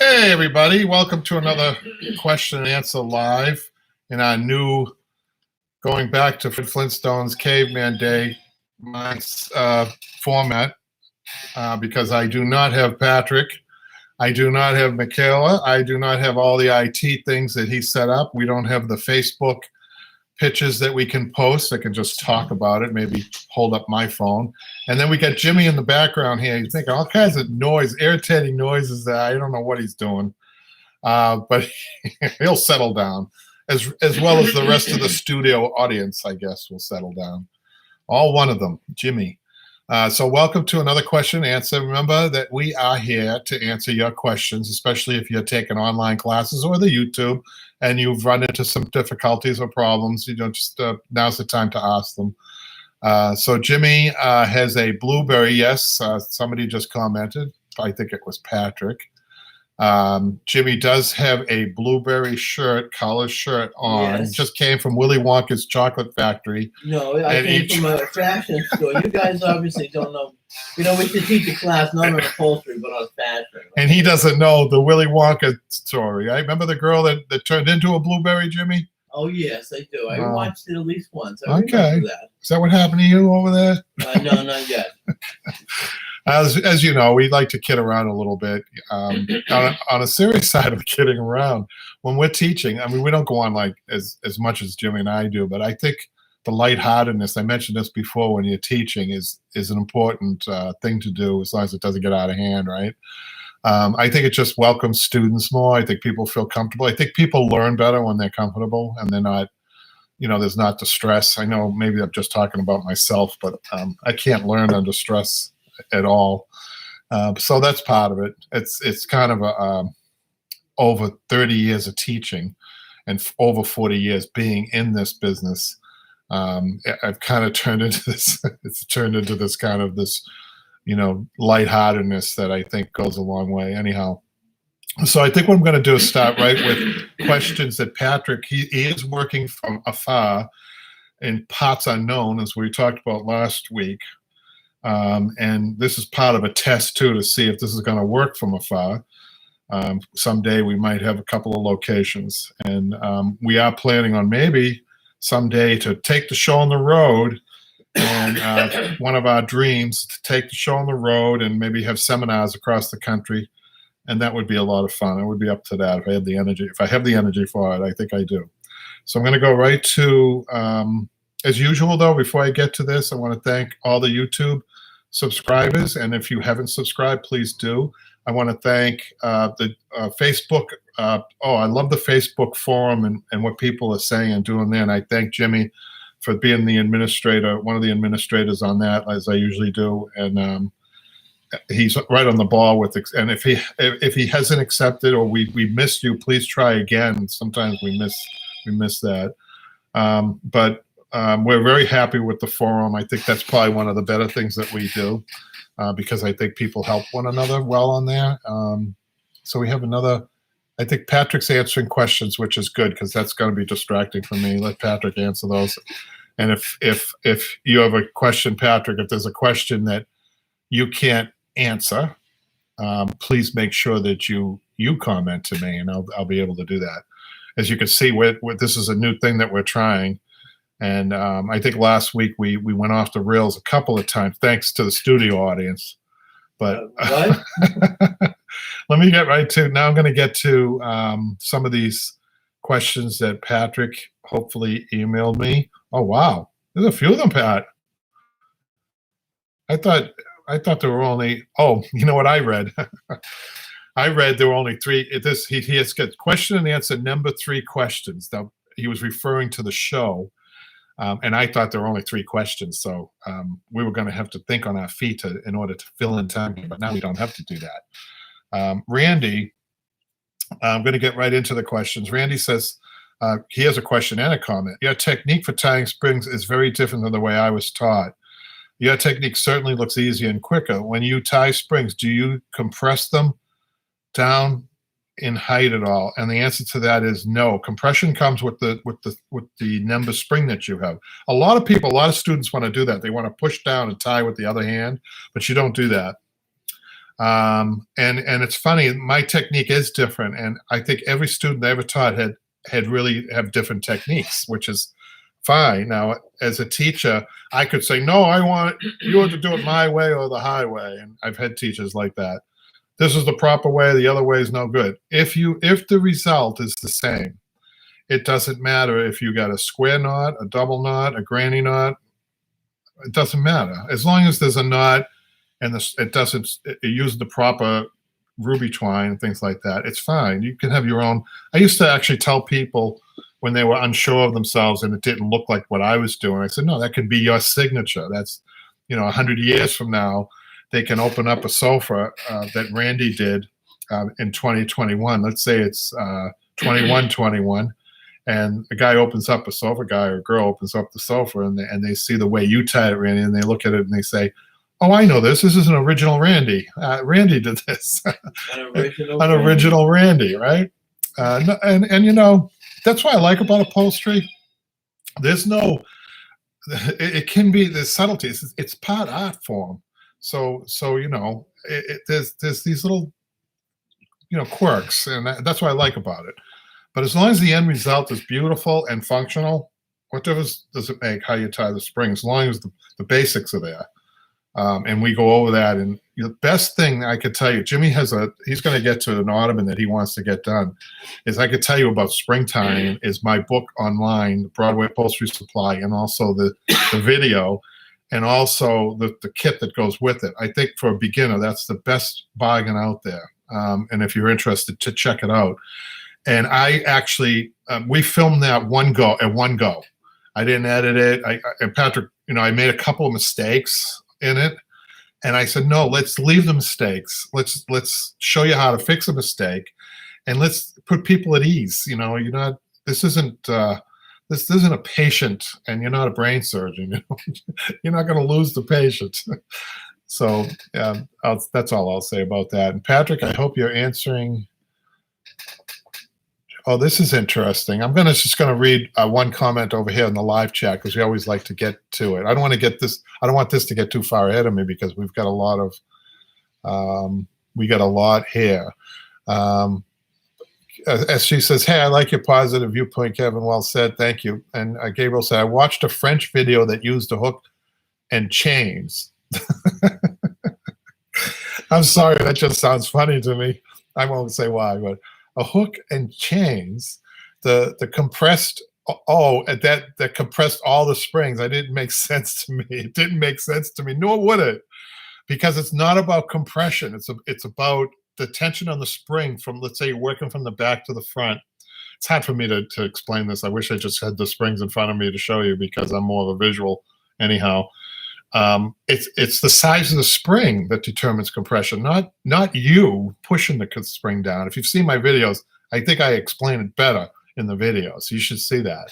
Hey everybody, welcome to another question and answer live in our new, going back to Fred Flintstone's Caveman Day format, because I do not have Patrick, I do not have Michaela, I do not have all the IT things that he set up. We don't have the Facebook pictures that we can post. I can just talk about it, maybe hold up my phone. And then we got Jimmy in the background here. You think all kinds of noise, irritating noises that I don't know what he's doing. But he'll settle down, as well as the rest of the studio audience, I guess, will settle down. All one of them, Jimmy. So welcome to another question and answer. Remember that we are here to answer your questions, especially if you're taking online classes or the YouTube and you've run into some difficulties or problems. You don't just now's the time to ask them. So Jimmy has a blueberry. Yes, somebody just commented. I think it was Patrick. Jimmy does have a blueberry collar shirt on. Yes. It just came from Willy Wonka's chocolate factory. No, I came from a fashion store. You guys obviously don't know. You know, we should teach a class not on upholstery, but on fashion. And he doesn't know the Willy Wonka story. I remember the girl that turned into a blueberry, Jimmy? Oh, yes, I do. I watched it at least once. I Okay. remember that. Is that what happened to you over there? No, not yet. As you know, we like to kid around a little bit. On a serious side of kidding around, when we're teaching, I mean, we don't go on like as much as Jimmy and I do, but I think the lightheartedness, I mentioned this before, when you're teaching is an important thing to do, as long as it doesn't get out of hand, right? I think it just welcomes students more. I think people feel comfortable. I think people learn better when they're comfortable and they're not, there's not the stress. I know maybe I'm just talking about myself, but I can't learn under stress at all. So that's part of it. It's kind of over 30 years of teaching and over 40 years being in this business. I've kind of turned into this. It's turned into this kind of this, lightheartedness that I think goes a long way. Anyhow, so I think what I'm going to do is start right with questions that Patrick. He is working from afar in parts unknown, as we talked about last week. And this is part of a test too, to see if this is going to work from afar. Someday we might have a couple of locations, and we are planning on maybe someday to take the show on the road. And one of our dreams to take the show on the road and maybe have seminars across the country, and that would be a lot of fun. I would be up to that if I had the energy. If I have the energy for it, I think I do. So I'm going to go right to. As usual, though, before I get to this, I want to thank all the YouTube subscribers. And if you haven't subscribed, please do. I want to thank the Facebook. I love the Facebook forum and what people are saying and doing there. And I thank Jimmy for being the administrator, one of the administrators on that, as I usually do. And he's right on the ball with it. And if he hasn't accepted or we missed you, please try again. Sometimes we miss that. But we're very happy with the forum. I think that's probably one of the better things that we do, because I think people help one another well on there. So we have another. I think Patrick's answering questions, which is good because that's going to be distracting for me. Let Patrick answer those. And if you have a question, Patrick, if there's a question that you can't answer, please make sure that you comment to me, and I'll be able to do that. As you can see, this is a new thing that we're trying. And I think last week we went off the rails a couple of times, thanks to the studio audience. But What? let me get right to. Now I'm going to get to some of these questions that Patrick hopefully emailed me. Oh wow, there's a few of them, Pat. I thought there were only. Oh, you know what I read? I read there were only three. He has got question and answer number 3 questions. Now he was referring to the show. And I thought there were only 3 questions, so we were going to have to think on our feet in order to fill in time, but now we don't have to do that. Randy, I'm going to get right into the questions. Randy says he has a question and a comment. Your technique for tying springs is very different than the way I was taught. Your technique certainly looks easier and quicker. When you tie springs, do you compress them down in height at all? And the answer to that is no. Compression comes with the number spring that you have. A lot of students want to do that. They want to push down and tie with the other hand, but you don't do that. And it's funny, my technique is different, and I think every student I ever taught had really have different techniques, which is fine. Now, as a teacher, I could say, no, I want you to do it my way or the highway, and I've had teachers like that. This is the proper way, the other way is no good. If the result is the same, it doesn't matter if you got a square knot, a double knot, a granny knot. It doesn't matter as long as there's a knot and it uses the proper ruby twine and things like that. It's fine. You can have your own. I used to actually tell people when they were unsure of themselves and it didn't look like what I was doing. I said, no, that can be your signature. That's 100 years from now, they can open up a sofa that Randy did in 2021. Let's say it's 2121. And a guy opens up a sofa, guy or girl opens up the sofa, and they see the way you tied it, Randy, and they look at it and they say, "Oh, I know this. This is an original Randy. Randy did this. An original Randy, right?" And that's what I like about upholstery. There's no, it can be the subtleties. It's part art form. So there's these little quirks, and that's what I like about it. But as long as the end result is beautiful and functional, what difference does it make how you tie the spring? As long as the basics are there. And we go over that. And the best thing I could tell you, Jimmy he's going to get to an ottoman that he wants to get done, is I could tell you about spring tying is my book online, Broadway Upholstery Supply, and also the video, and also the kit that goes with it. I think for a beginner, that's the best bargain out there. And if you're interested, to check it out. And I actually, we filmed that one go. I didn't edit it. And Patrick, I made a couple of mistakes in it, and I said, no, let's leave the mistakes. Let's show you how to fix a mistake, and let's put people at ease. This isn't a patient, and you're not a brain surgeon. You're not going to lose the patient. So that's all I'll say about that. And Patrick, I hope you're answering. Oh, this is interesting. I'm just going to read one comment over here in the live chat because we always like to get to it. I don't want this to get too far ahead of me because we've got a lot here. SG says, "Hey, I like your positive viewpoint, Kevin. Well said. Thank you." And Gabriel said, "I watched a French video that used a hook and chains." I'm sorry, that just sounds funny to me. I won't say why, but a hook and chains, the compressed, that compressed all the springs. It didn't make sense to me. It didn't make sense to me, nor would it, because it's not about compression. It's about the tension on the spring from, let's say you're working from the back to the front. It's hard for me to explain this. I wish I just had the springs in front of me to show you because I'm more of a visual anyhow. It's the size of the spring that determines compression, not you pushing the spring down. If you've seen my videos, I think I explain it better in the videos. You should see that.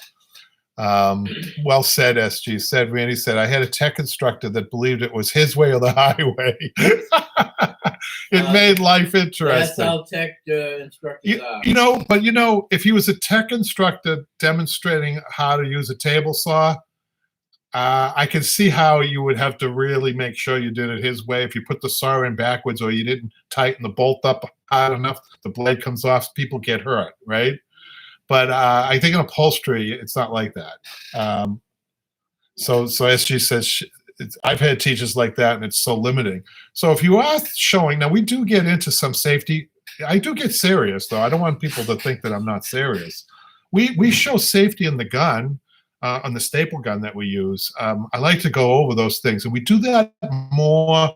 Well said, SG said. Randy said, I had a tech instructor that believed it was his way or the highway. It made life interesting. That's how tech instructors are. But if he was a tech instructor demonstrating how to use a table saw, I can see how you would have to really make sure you did it his way. If you put the saw in backwards or you didn't tighten the bolt up hard enough, the blade comes off, people get hurt, right? But I think in upholstery, it's not like that. So SG says, I've had teachers like that, and it's so limiting. So if you are showing, now we do get into some safety. I do get serious, though. I don't want people to think that I'm not serious. We show safety in the gun. On the staple gun that we use. I like to go over those things, and we do that more.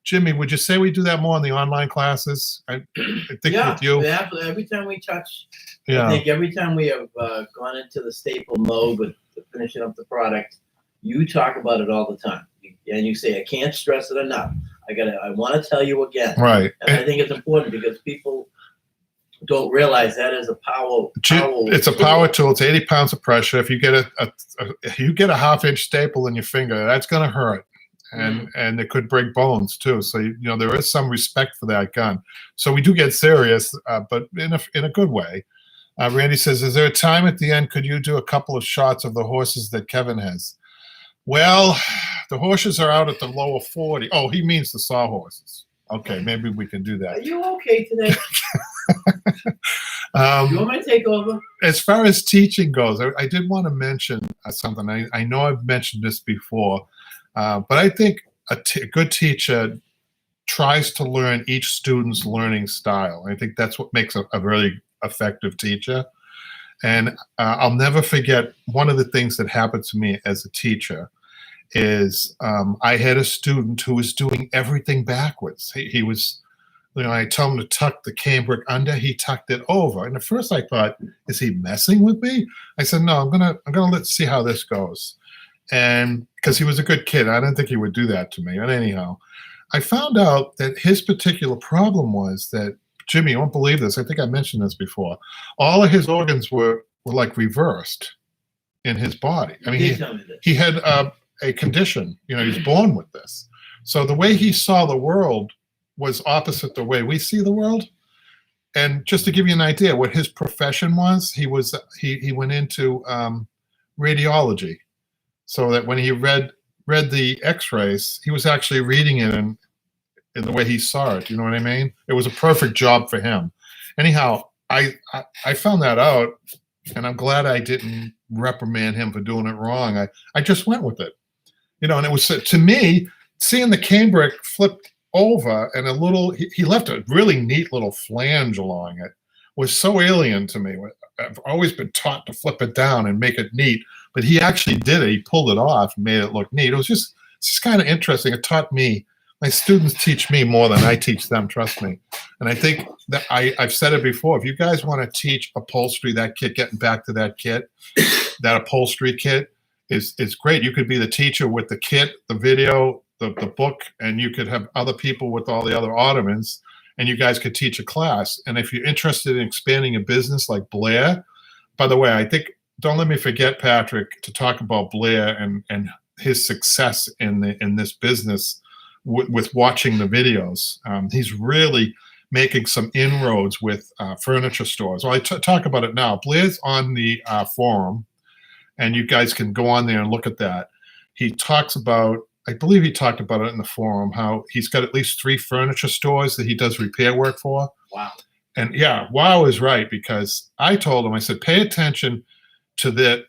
Jimmy, would you say we do that more in the online classes? I think with you. Yeah, every time we touch, yeah. I think every time we have gone into the staple mode with finishing up the product, you talk about it all the time. And you say, I can't stress it enough. I want to tell you again. Right. And I think it's important because people don't realize that is a power. It's a power tool. It's 80 pounds of pressure. If you get a half-inch staple in your finger, that's going to hurt, and it could break bones too. So there is some respect for that gun. So we do get serious, but in a good way. Randy says, "Is there a time at the end? Could you do a couple of shots of the horses that Kevin has?" Well, the horses are out at the lower 40. Oh, he means the sawhorses. Okay, maybe we can do Are that. you okay today? You want me to take over? As far as teaching goes, I did want to mention something. I know I've mentioned this before, but I think a good teacher tries to learn each student's learning style. I think that's what makes a really effective teacher. And I'll never forget one of the things that happened to me as a teacher is I had a student who was doing everything backwards. He was, I told him to tuck the cambric under, he tucked it over. And at first I thought, is he messing with me? I said, no, I'm gonna let's see how this goes. And because he was a good kid, I didn't think he would do that to me. But anyhow, I found out that his particular problem was that, Jimmy, you won't believe this. I think I mentioned this before. All of his organs were like reversed in his body. I mean, he had a condition. He was born with this. So the way he saw the world was opposite the way we see the world. And just to give you an idea, what his profession was, he went into radiology, so that when he read the X-rays, he was actually reading it in the way he saw it. You know what I mean? It was a perfect job for him. Anyhow, I found that out, and I'm glad I didn't reprimand him for doing it wrong. I just went with it, and it was, to me, seeing the cambric flipped over and he left a really neat little flange along it was so alien to me. I've always been taught to flip it down and make it neat, but he actually did it. He pulled it off and made it look neat. It's just kind of interesting. It taught me. My students teach me more than I teach them, trust me. And I think that I've said it before, if you guys want to teach upholstery, that kit, getting back to that kit, that upholstery kit is great. You could be the teacher with the kit, the video, the book, and you could have other people with all the other ottomans, and you guys could teach a class. And if you're interested in expanding a business like Blair, by the way, I think, don't let me forget, Patrick, to talk about Blair and his success in this business with watching the videos. He's really making some inroads with furniture stores. Well, I talk about it now. Blair's on the forum, and you guys can go on there and look at that. He talks about, I believe he talked about it in the forum, how he's got at least 3 furniture stores that he does repair work for. Wow. And yeah, wow is right, because I told him, I said, pay attention to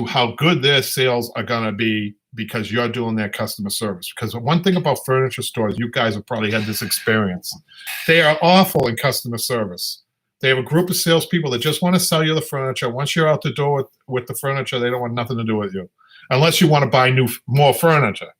how good their sales are going to be, because you're doing their customer service. Because one thing about furniture stores, you guys have probably had this experience. They are awful in customer service. They have a group of salespeople that just want to sell you the furniture. Once you're out the door with the furniture, they don't want nothing to do with you, unless you want to buy more furniture.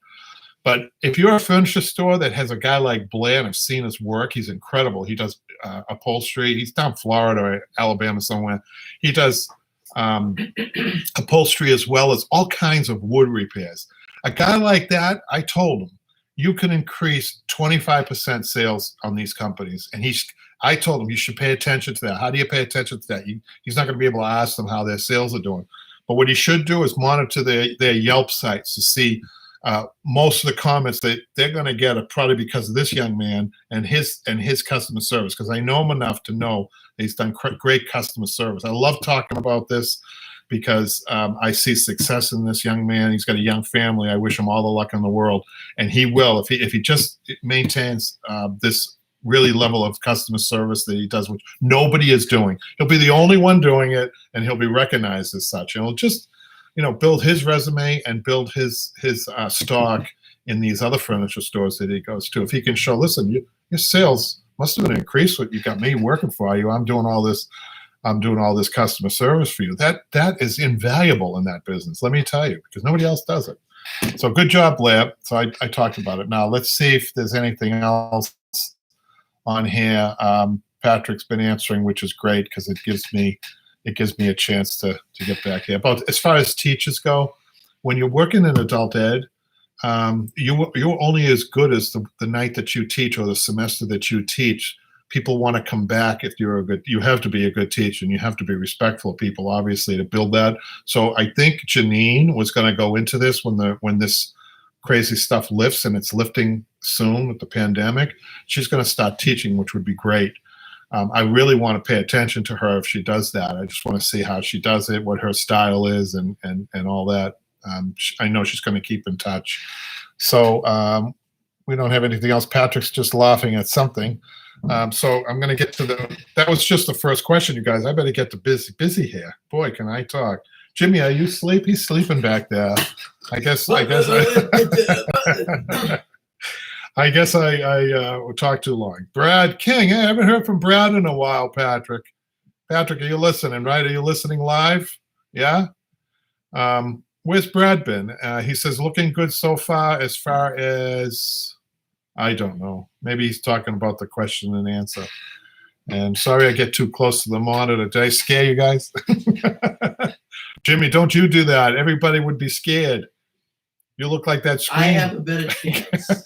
But if you're a furniture store that has a guy like Blair, and I've seen his work, he's incredible. He does upholstery. He's down Florida or Alabama somewhere. He does upholstery as well as all kinds of wood repairs. A guy like that, I told him, you can increase 25% sales on these companies. And I told him, you should pay attention to that. How do you pay attention to that? He's not going to be able to ask them how their sales are doing. But what he should do is monitor their Yelp sites to see most of the comments that they're going to get are probably because of this young man and his customer service, because I know him enough to know he's done great customer service. I love talking about this because I see success in this young man. He's got a young family. I wish him all the luck in the world, and he will if he just maintains this really level of customer service that he does, which nobody is doing. He'll be the only one doing it, and he'll be recognized as such. And he'll just build his resume and build his stock in these other furniture stores that he goes to. If he can show, listen, your sales must have been increased. What you got me working for you. I'm doing all this customer service for you. That is invaluable in that business. Let me tell you, because nobody else does it. So good job, Blair. So I talked about it. Now let's see if there's anything else on here. Patrick's been answering, which is great, because it gives me a chance to get back here. But as far as teachers go, when you're working in adult ed, you're only as good as the night that you teach or the semester that you teach. People want to come back if you have to be a good teacher, and you have to be respectful of people, obviously, to build that. So I think Janine was going to go into this when this crazy stuff lifts, and it's lifting soon with the pandemic. She's going to start teaching, which would be great. I really want to pay attention to her if she does that. I just want to see how she does it, what her style is, and all that. I know she's going to keep in touch. So we don't have anything else. Patrick's just laughing at something. So I'm going to get to that was just the first question, you guys. I better get to busy here. Boy, can I talk. Jimmy, are you asleep? He's sleeping back there. I guess I talked too long. Brad King. I haven't heard from Brad in a while, Patrick. Patrick, are you listening, right? Are you listening live? Yeah? Where's Brad been? He says, looking good so far as, I don't know. Maybe he's talking about the question and answer. And sorry I get too close to the monitor. Did I scare you guys? Jimmy, don't you do that. Everybody would be scared. You look like that screen. I have a better chance.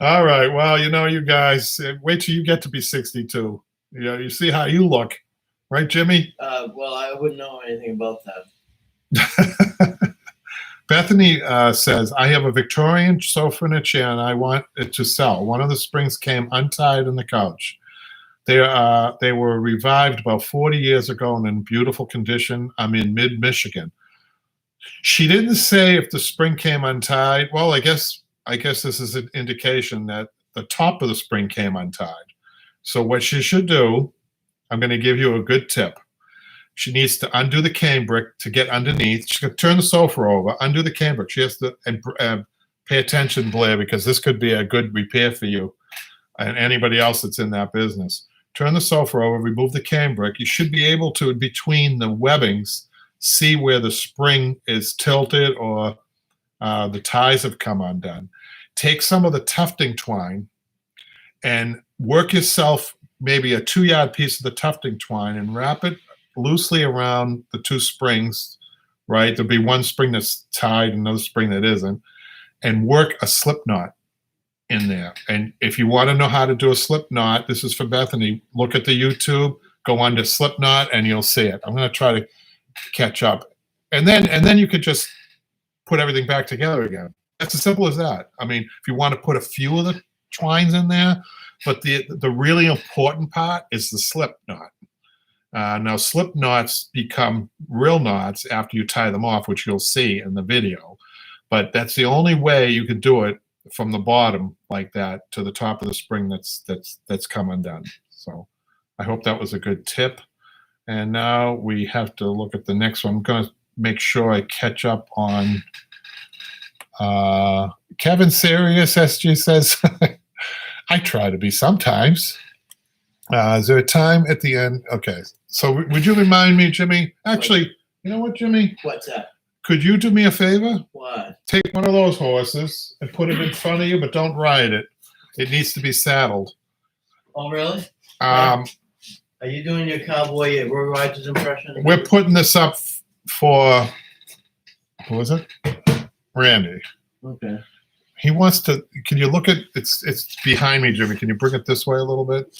All right. Well, you guys, wait till you get to be 62. You see how you look. Right, Jimmy? Well, I wouldn't know anything about that. Bethany says, I have a Victorian sofa and a chair, and I want it to sell. One of the springs came untied in the couch. They were revived about 40 years ago and in beautiful condition. I'm in mid-Michigan. She didn't say if the spring came untied. Well, I guess this is an indication that the top of the spring came untied. So what she should do, I'm going to give you a good tip. She needs to undo the cambric to get underneath. She could turn the sofa over, undo the cambric. She has to pay attention, Blair, because this could be a good repair for you and anybody else that's in that business. Turn the sofa over, remove the cambric. You should be able to, between the webbings, see where the spring is tilted or the ties have come undone. Take some of the tufting twine and work yourself maybe a 2-yard piece of the tufting twine and wrap it loosely around the two springs, right? There'll be one spring that's tied and another spring that isn't, and work a slip knot in there. And if you want to know how to do a slip knot, this is for Bethany, look at the YouTube, go under slip knot, and you'll see it. I'm going to try to catch up. And then you could just put everything back together again. It's as simple as that. I mean, if you want to put a few of the twines in there, but the really important part is the slip knot. Now, slip knots become real knots after you tie them off, which you'll see in the video. But that's the only way you can do it from the bottom like that to the top of the spring that's come undone. So I hope that was a good tip. And now we have to look at the next one. I'm going to make sure I catch up on Kevin Serious, SG says, I try to be sometimes. Is there a time at the end? Okay. So would you remind me, Jimmy? Actually, you know what, Jimmy? What's that? Could you do me a favor? What? Take one of those horses and put it in front of you, but don't ride it. It needs to be saddled. Oh, really? Are you doing your cowboy Roy Rogers impression? We're putting this up for, who is it? Randy. Okay. He wants to, can you look at, it's behind me, Jimmy. Can you bring it this way a little bit?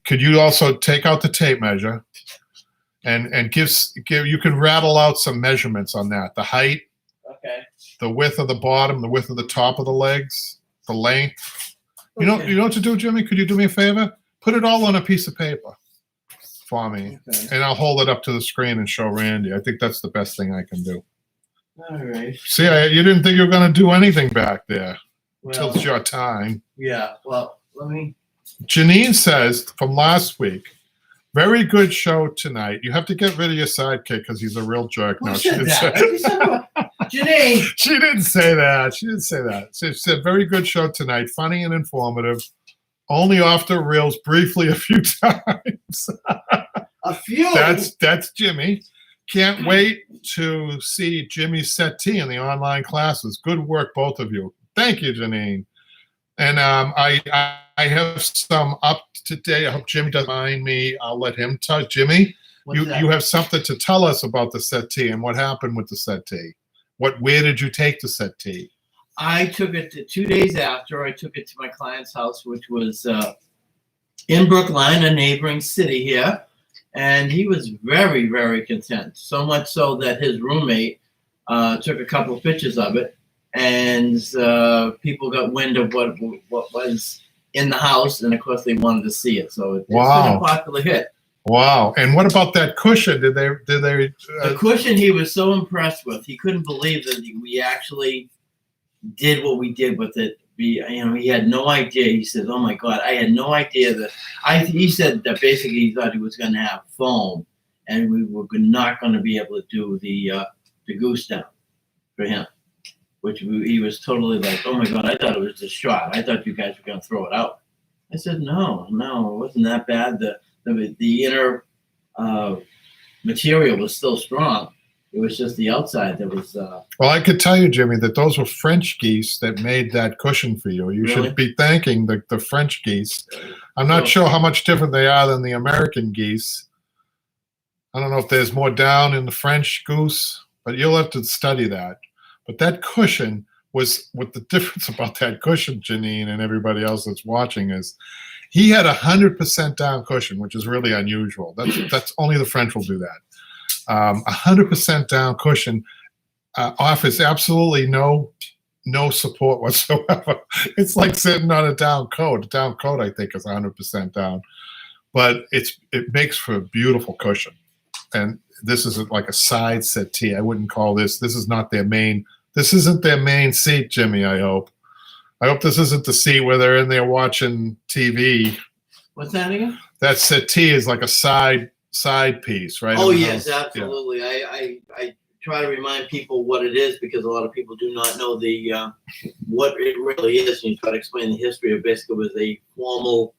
Could you also take out the tape measure and give you can rattle out some measurements on that. The height, okay, the width of the bottom, the width of the top of the legs, the length. You know what to do, Jimmy? Could you do me a favor? Put it all on a piece of paper for me, okay, and I'll hold it up to the screen and show Randy. I think that's the best thing I can do. All right. See, you didn't think you were going to do anything back there until Well, it's your time. Yeah. Well, let me. Janine says from last week, very good show tonight. You have to get rid of your sidekick because he's a real jerk. No, she didn't say that. Janine. She didn't say that. She didn't say that. She said, very good show tonight. Funny and informative. Only off the rails briefly a few times. A few? That's Jimmy. Can't wait to see Jimmy's settee in the online classes. Good work, both of you. Thank you, Janine. And I have some up to date. I hope Jimmy doesn't mind me. I'll let him talk. Jimmy, you have something to tell us about the settee and what happened with the settee. Where did you take the settee? I took it 2 days after. I took it to my client's house, which was in Brookline, a neighboring city here. And he was very, very content. So much so that his roommate took a couple of pictures of it. And people got wind of what was in the house. And, of course, they wanted to see it. So it's been a popular hit. Wow. And what about that cushion? Did they the cushion he was so impressed with. He couldn't believe that we actually did what we did with it. He had no idea. He said, "Oh my God, I had no idea that." He said that basically he thought he was going to have foam, and we were not going to be able to do the goose down for him, which he was totally like, "Oh my God, I thought it was just shot. I thought you guys were going to throw it out." I said, "No, it wasn't that bad. The inner material was still strong. It was just the outside that was." Well, I could tell you, Jimmy, that those were French geese that made that cushion for you. You Really? should be thanking the French geese. I'm not sure how much different they are than the American geese. I don't know if there's more down in the French goose, but you'll have to study that. But that cushion was, what the difference about that cushion, Janine, and everybody else that's watching, is he had 100% down cushion, which is really unusual. That's only the French will do that. 100% down cushion offers absolutely no support whatsoever. It's like sitting on a down coat. A down coat, I think, is 100% down, but it makes for a beautiful cushion. And this is like a side settee. I wouldn't call this. This is not their main. This isn't their main seat, Jimmy. I hope this isn't the seat where they're in there watching TV. What's that again? That settee is like a side piece, right? Oh yes, absolutely. Yeah. I try to remind people what it is, because a lot of people do not know what it really is, and you try to explain the history of basically was a formal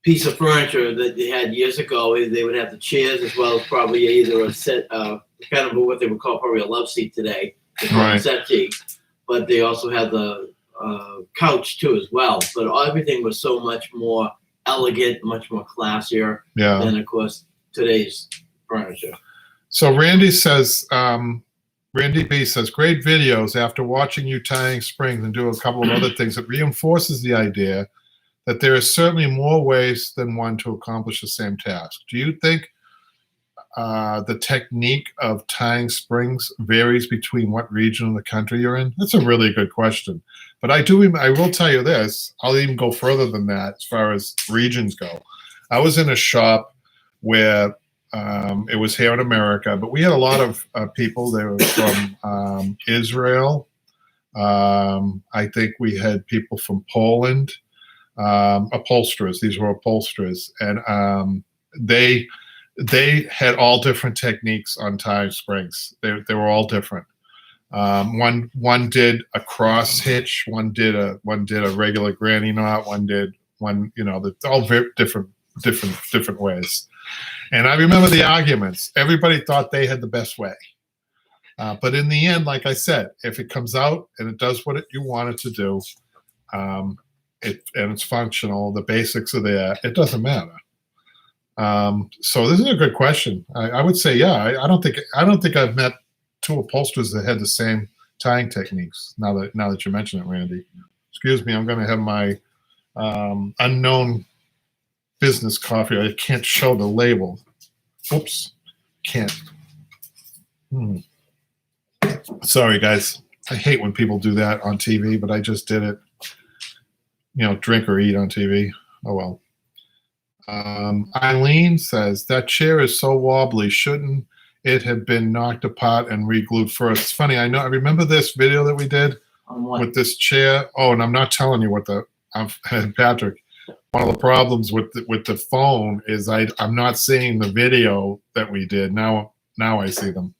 piece of furniture that they had years ago. They would have the chairs as well as probably either a set, kind of what they would call probably a love seat today, right. settee, but they also had the couch too as well. But everything was so much more elegant, much more classier than, of course, today's furniture. So Randy says, Randy B says, great videos. After watching you tying springs and do a couple of other things, it reinforces the idea that there is certainly more ways than one to accomplish the same task. Do you think the technique of tying springs varies between what region of the country you're in? That's a really good question. But I will tell you this. I'll even go further than that as far as regions go. I was in a shop where it was here in America, but we had a lot of people. They were from Israel. I think we had people from Poland, upholsterers. These were upholsterers. And they had all different techniques on tying springs. They were all different. One did a cross hitch, one did a regular granny knot, all very different ways. And I remember the arguments. Everybody thought they had the best way. But in the end, like I said, if it comes out and it does what you want it to do, and it's functional, the basics are there, it doesn't matter. So this is a good question. I would say, yeah. I don't think I've met two upholsterers that had the same tying techniques. Now that you mention it, Randy. Excuse me, I'm going to have my unknown business coffee. I can't show the label. Oops, can't. Sorry, guys. I hate when people do that on TV, but I just did it. Drink or eat on TV. Oh well. Eileen says, that chair is so wobbly. Shouldn't it have been knocked apart and re-glued first? It's funny. I remember this video that we did with this chair. Oh, and I'm not telling you Patrick, one of the problems with the phone is I'm not seeing the video that we did. Now I see them.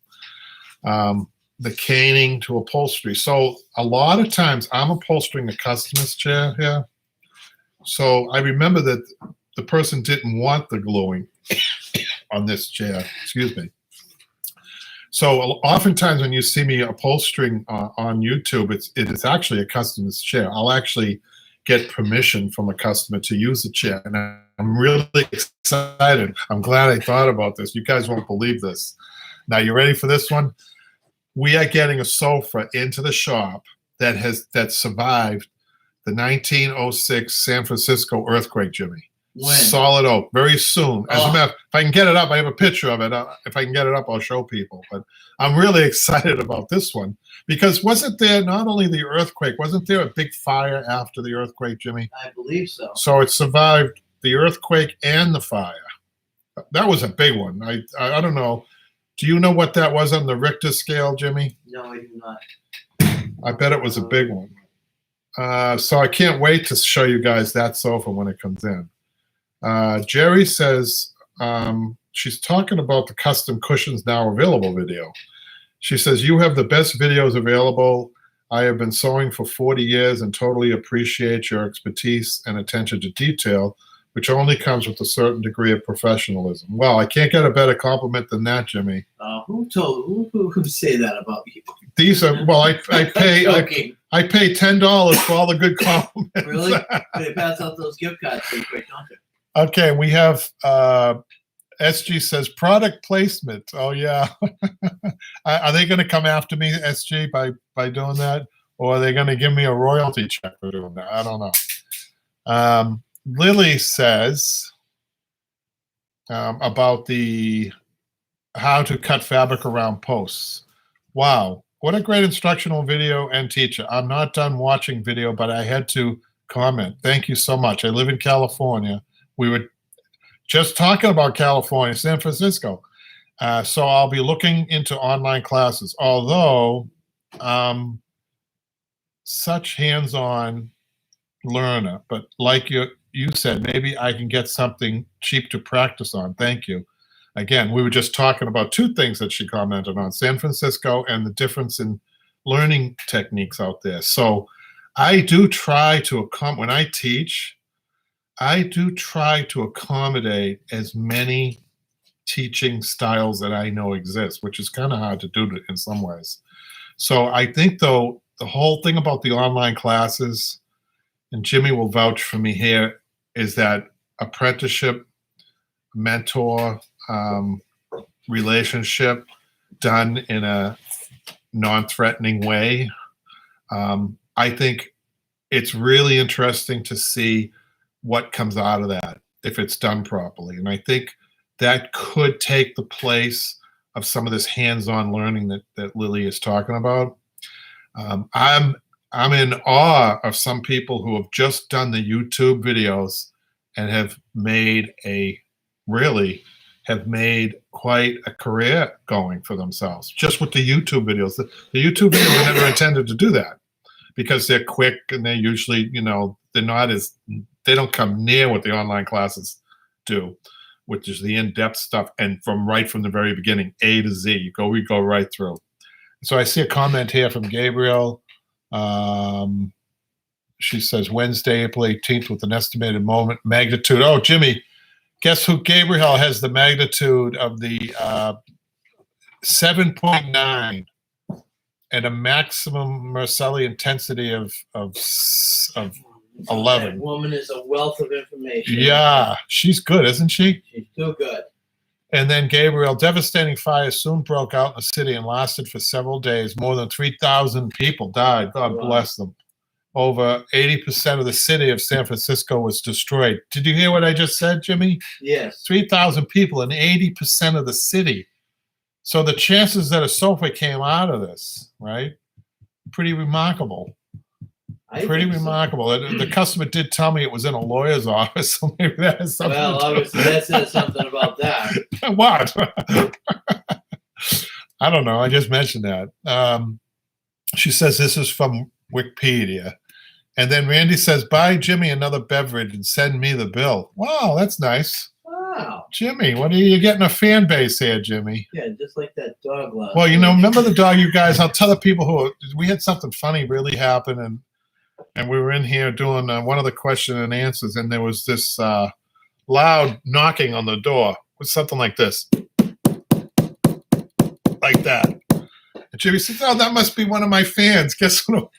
The caning to upholstery. So a lot of times I'm upholstering a customer's chair here. So I remember that the person didn't want the gluing on this chair. Excuse me. So oftentimes when you see me upholstering on YouTube, it is actually a customer's chair. I'll actually get permission from a customer to use the chair. And I'm really excited. I'm glad I thought about this. You guys won't believe this. Now, you ready for this one? We are getting a sofa into the shop that survived the 1906 San Francisco earthquake, Jimmy. When? Solid oak, very soon. As a matter, if I can get it up, I have a picture of it. If I can get it up, I'll show people. But I'm really excited about this one because wasn't there not only the earthquake, wasn't there a big fire after the earthquake, Jimmy? I believe so. So it survived the earthquake and the fire. That was a big one. I don't know. Do you know what that was on the Richter scale, Jimmy? No, I do not. I bet it was a big one. So I can't wait to show you guys that sofa when it comes in. Jerry says she's talking about the custom cushions now available video. She says, you have the best videos available. I have been sewing for 40 years and totally appreciate your expertise and attention to detail, which only comes with a certain degree of professionalism. Well, I can't get a better compliment than that, Jimmy. Who say that about you? These are, well, I pay $10 for all the good compliments. Really? They pass out those gift cards pretty quick, don't they? Okay, we have SG says product placement. Oh yeah. Are they going to come after me, SG, by doing that? Or are they going to give me a royalty check for doing that? I don't know. Lily says about the how to cut fabric around posts. Wow, what a great instructional video and teacher. I'm not done watching video, but I had to comment. Thank you so much. I live in California. We were just talking about California, San Francisco. So I'll be looking into online classes, although such hands-on learner, but like you said, maybe I can get something cheap to practice on. Thank you. Again, we were just talking about two things that she commented on, San Francisco and the difference in learning techniques out there. So I do try to, when I teach, I do try to accommodate as many teaching styles that I know exist, which is kind of hard to do in some ways. So I think, though, the whole thing about the online classes, and Jimmy will vouch for me here, is that apprenticeship, mentor relationship done in a non-threatening way. I think it's really interesting to see what comes out of that if it's done properly. And I think that could take the place of some of this hands-on learning that Lily is talking about. I'm in awe of some people who have just done the YouTube videos and have made quite a career going for themselves just with the YouTube videos. The YouTube videos are never intended to do that because they're quick and they're usually, they don't come near what the online classes do, which is the in-depth stuff and right from the very beginning, A to Z. We go right through. So I see a comment here from Gabriel. She says Wednesday, April 18th with an estimated moment magnitude. Oh, Jimmy, guess who Gabriel has the magnitude of the 7.9 and a maximum Mercalli intensity of 11. That woman is a wealth of information. Yeah, she's good, isn't she? She's too good. And then Gabriel, devastating fire soon broke out in the city and lasted for several days. More than 3,000 people died. God bless them. Over 80% of the city of San Francisco was destroyed. Did you hear what I just said, Jimmy? Yes. 3,000 people and 80% of the city. So the chances that a sofa came out of this, right? Pretty remarkable. Pretty remarkable. So. The customer did tell me it was in a lawyer's office, so maybe that has something to do. Obviously that says something about that. What? I don't know. I just mentioned that. She says this is from Wikipedia. And then Randy says, buy Jimmy another beverage and send me the bill. Wow, that's nice. Wow. Jimmy, what are you getting a fan base here, Jimmy? Yeah, just like that dog last Well, remember the dog, you guys? I'll tell the people we had something funny really happen, and we were in here doing one of the question and answers, and there was this loud knocking on the door with something like this. Like that. And Jimmy says, oh, that must be one of my fans. Guess what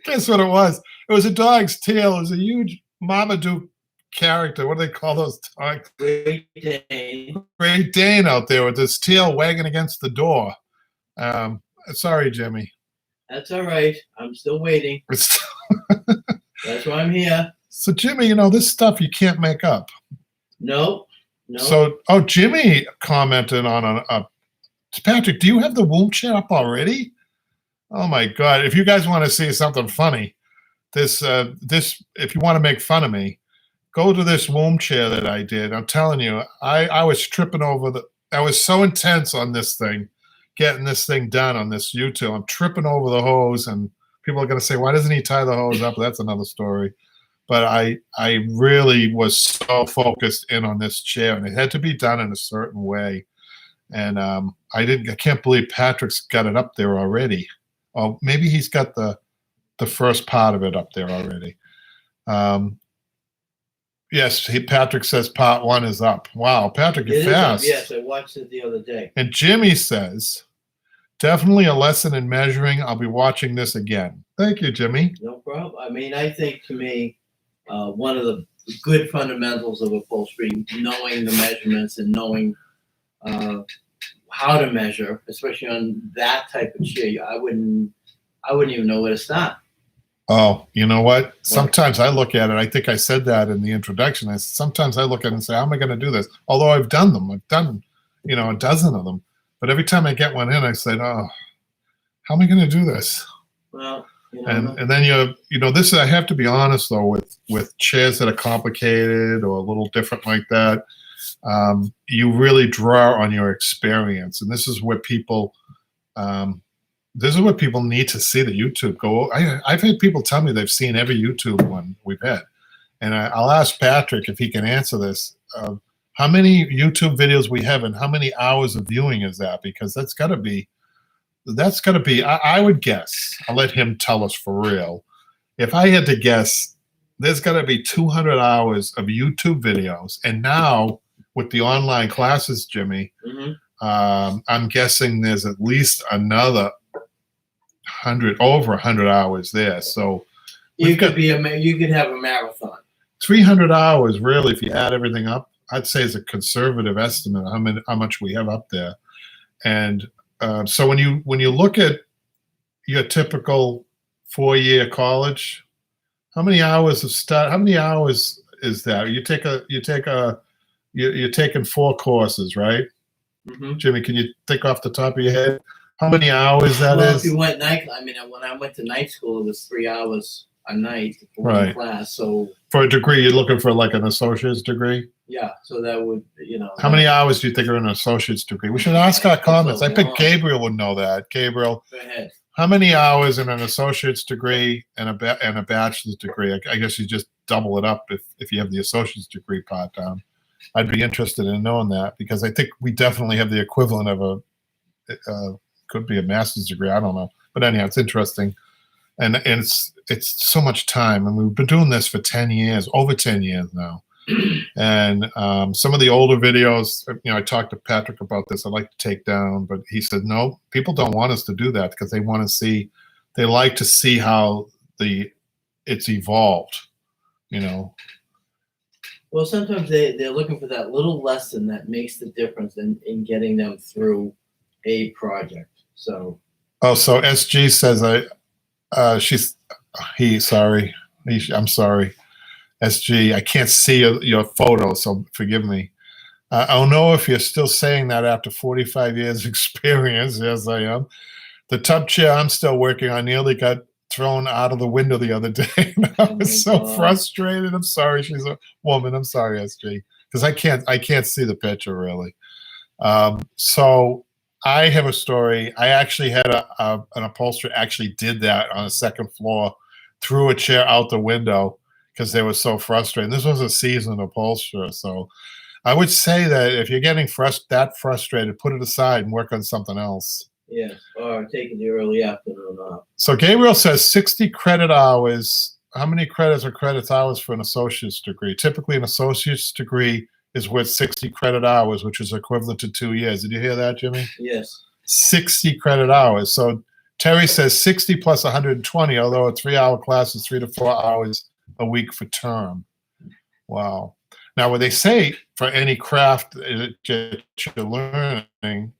it was? It was a dog's tail. It was a huge Marmaduke character. What do they call those dogs? Great Dane. Great Dane out there with his tail wagging against the door. Sorry, Jimmy. That's all right. I'm still waiting. That's why I'm here. So, Jimmy, this stuff you can't make up. No. So, Jimmy commented on Patrick, do you have the womb chair up already? Oh my God! If you guys want to see something funny, this if you want to make fun of me, go to this womb chair that I did. I'm telling you, I was tripping over I was so intense on this thing. getting this thing done on this YouTube. I'm tripping over the hose, and people are going to say, why doesn't he tie the hose up? That's another story. But I really was so focused in on this chair, and it had to be done in a certain way. And I can't believe Patrick's got it up there already. Oh, maybe he's got the first part of it up there already. Yes, Patrick says part 1 is up. Wow, Patrick, you're fast. Yes, I watched it the other day. And Jimmy says, definitely a lesson in measuring. I'll be watching this again. Thank you, Jimmy. No problem. I mean, I think to me, one of the good fundamentals of upholstery, knowing the measurements and knowing how to measure, especially on that type of chair, I wouldn't even know where to start. Oh, you know what? Sometimes I look at it. I think I said that in the introduction. Sometimes I look at it and say, how am I going to do this? Although I've done them. I've done, a dozen of them. But every time I get one in, I say, oh, how am I going to do this? Well, and then this is, I have to be honest though, with chairs that are complicated or a little different like that, you really draw on your experience, and this is what people need to see, the YouTube go. I've had people tell me they've seen every YouTube one we've had, and I'll ask Patrick if he can answer this. How many YouTube videos we have, and how many hours of viewing is that? Because that's got to be. I would guess. I'll let him tell us for real. If I had to guess, there's got to be 200 hours of YouTube videos, and now with the online classes, Jimmy, I'm guessing there's at least another over 100 hours there. So you could have a marathon. 300 hours, really, if you add everything up. I'd say is a conservative estimate of how much we have up there. And so when you look at your typical 4-year college, how many hours is that? You're taking 4 courses, right? Jimmy, can you think off the top of your head how many hours that is? If you went when I went to night school, it was 3 hours a night for one class. So for a degree, you're looking for like an associate's degree? Yeah, so that would, How many hours do you think are in an associate's degree? We should ask our comments. I think Gabriel would know that. Gabriel, go ahead. How many hours in an associate's degree and a bachelor's degree? I guess you just double it up if you have the associate's degree part down. I'd be interested in knowing that, because I think we definitely have the equivalent of could be a master's degree. I don't know. But anyhow, it's interesting. And it's so much time. And we've been doing this for 10 years, over 10 years now. And some of the older videos, I talked to Patrick about this, I'd like to take down, but he said, no, people don't want us to do that because they like to see how it's evolved, Well, sometimes they're looking for that little lesson that makes the difference in getting them through a project. So SG says I'm sorry. SG, I can't see your photo, so forgive me. I don't know if you're still saying that after 45 years experience. Yes, I am. The tub chair I'm still working on nearly got thrown out of the window the other day. I was so frustrated. I'm sorry. She's a woman. I'm sorry, SG, because I can't see the picture really. So I have a story. I actually had an upholsterer actually did that on the second floor, threw a chair out the window because they were so frustrated. This was a seasoned upholsterer. So I would say that if you're getting that frustrated, put it aside and work on something else. Yes, or taking the early afternoon off. So Gabriel says 60 credit hours. How many credits or credits hours for an associate's degree? Typically, an associate's degree is worth 60 credit hours, which is equivalent to 2 years. Did you hear that, Jimmy? Yes. 60 credit hours. So Terry says 60 plus 120, although a 3-hour class is 3 to 4 hours a week for term. Wow. Now, when they say for any craft that you're learning,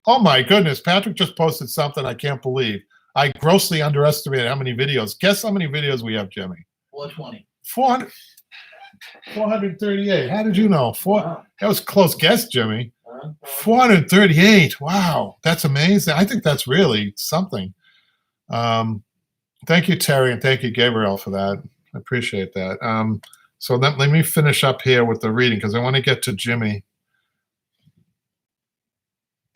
oh my goodness, Patrick just posted something I can't believe. I grossly underestimated how many videos. Guess how many videos we have, Jimmy? 420. 438. How did you know? Wow. That was a close guess, Jimmy. 438. Wow, that's amazing. I think that's really something. Thank you, Terry, and thank you, Gabriel, for that. I appreciate that. So let me finish up here with the reading because I want to get to Jimmy.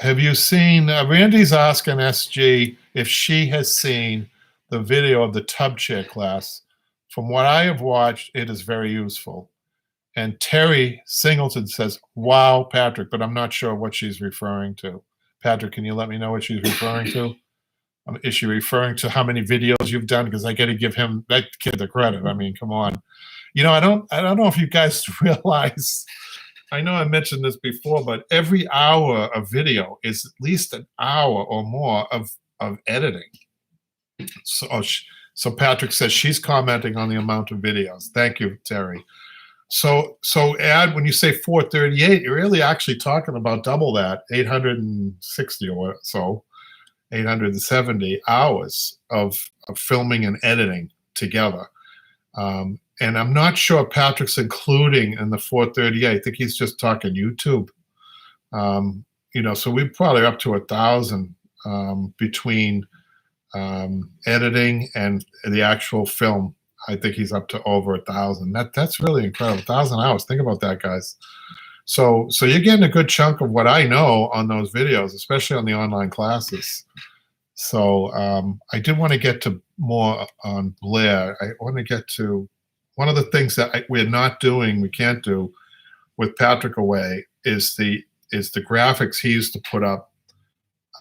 have you seen, Randy's asking SG if she has seen the video of the tub chair class. From what I have watched, it is very useful. And Terry Singleton says, wow, Patrick, but I'm not sure what she's referring to. Patrick, can you let me know what she's referring to? Is she referring to how many videos you've done? Because I got to give him, that kid, the credit. I mean, come on. You know, I don't know if you guys realize, I know I mentioned this before, but every hour of video is at least an hour or more of editing. So Patrick says she's commenting on the amount of videos. Thank you, Terry. So add, when you say 438, you're really actually talking about double that, 860 or so, 870 hours of filming and editing together. And I'm not sure Patrick's including in the 438. I think he's just talking YouTube. You know, so we're probably up to 1,000 between editing and the actual film. I think he's up to over 1,000. That's really incredible. 1,000 hours. Think about that, guys. So you're getting a good chunk of what I know on those videos, especially on the online classes. So I did want to get to more on Blair. I want to get to one of the things that we're not doing, we can't do with Patrick away is the graphics he used to put up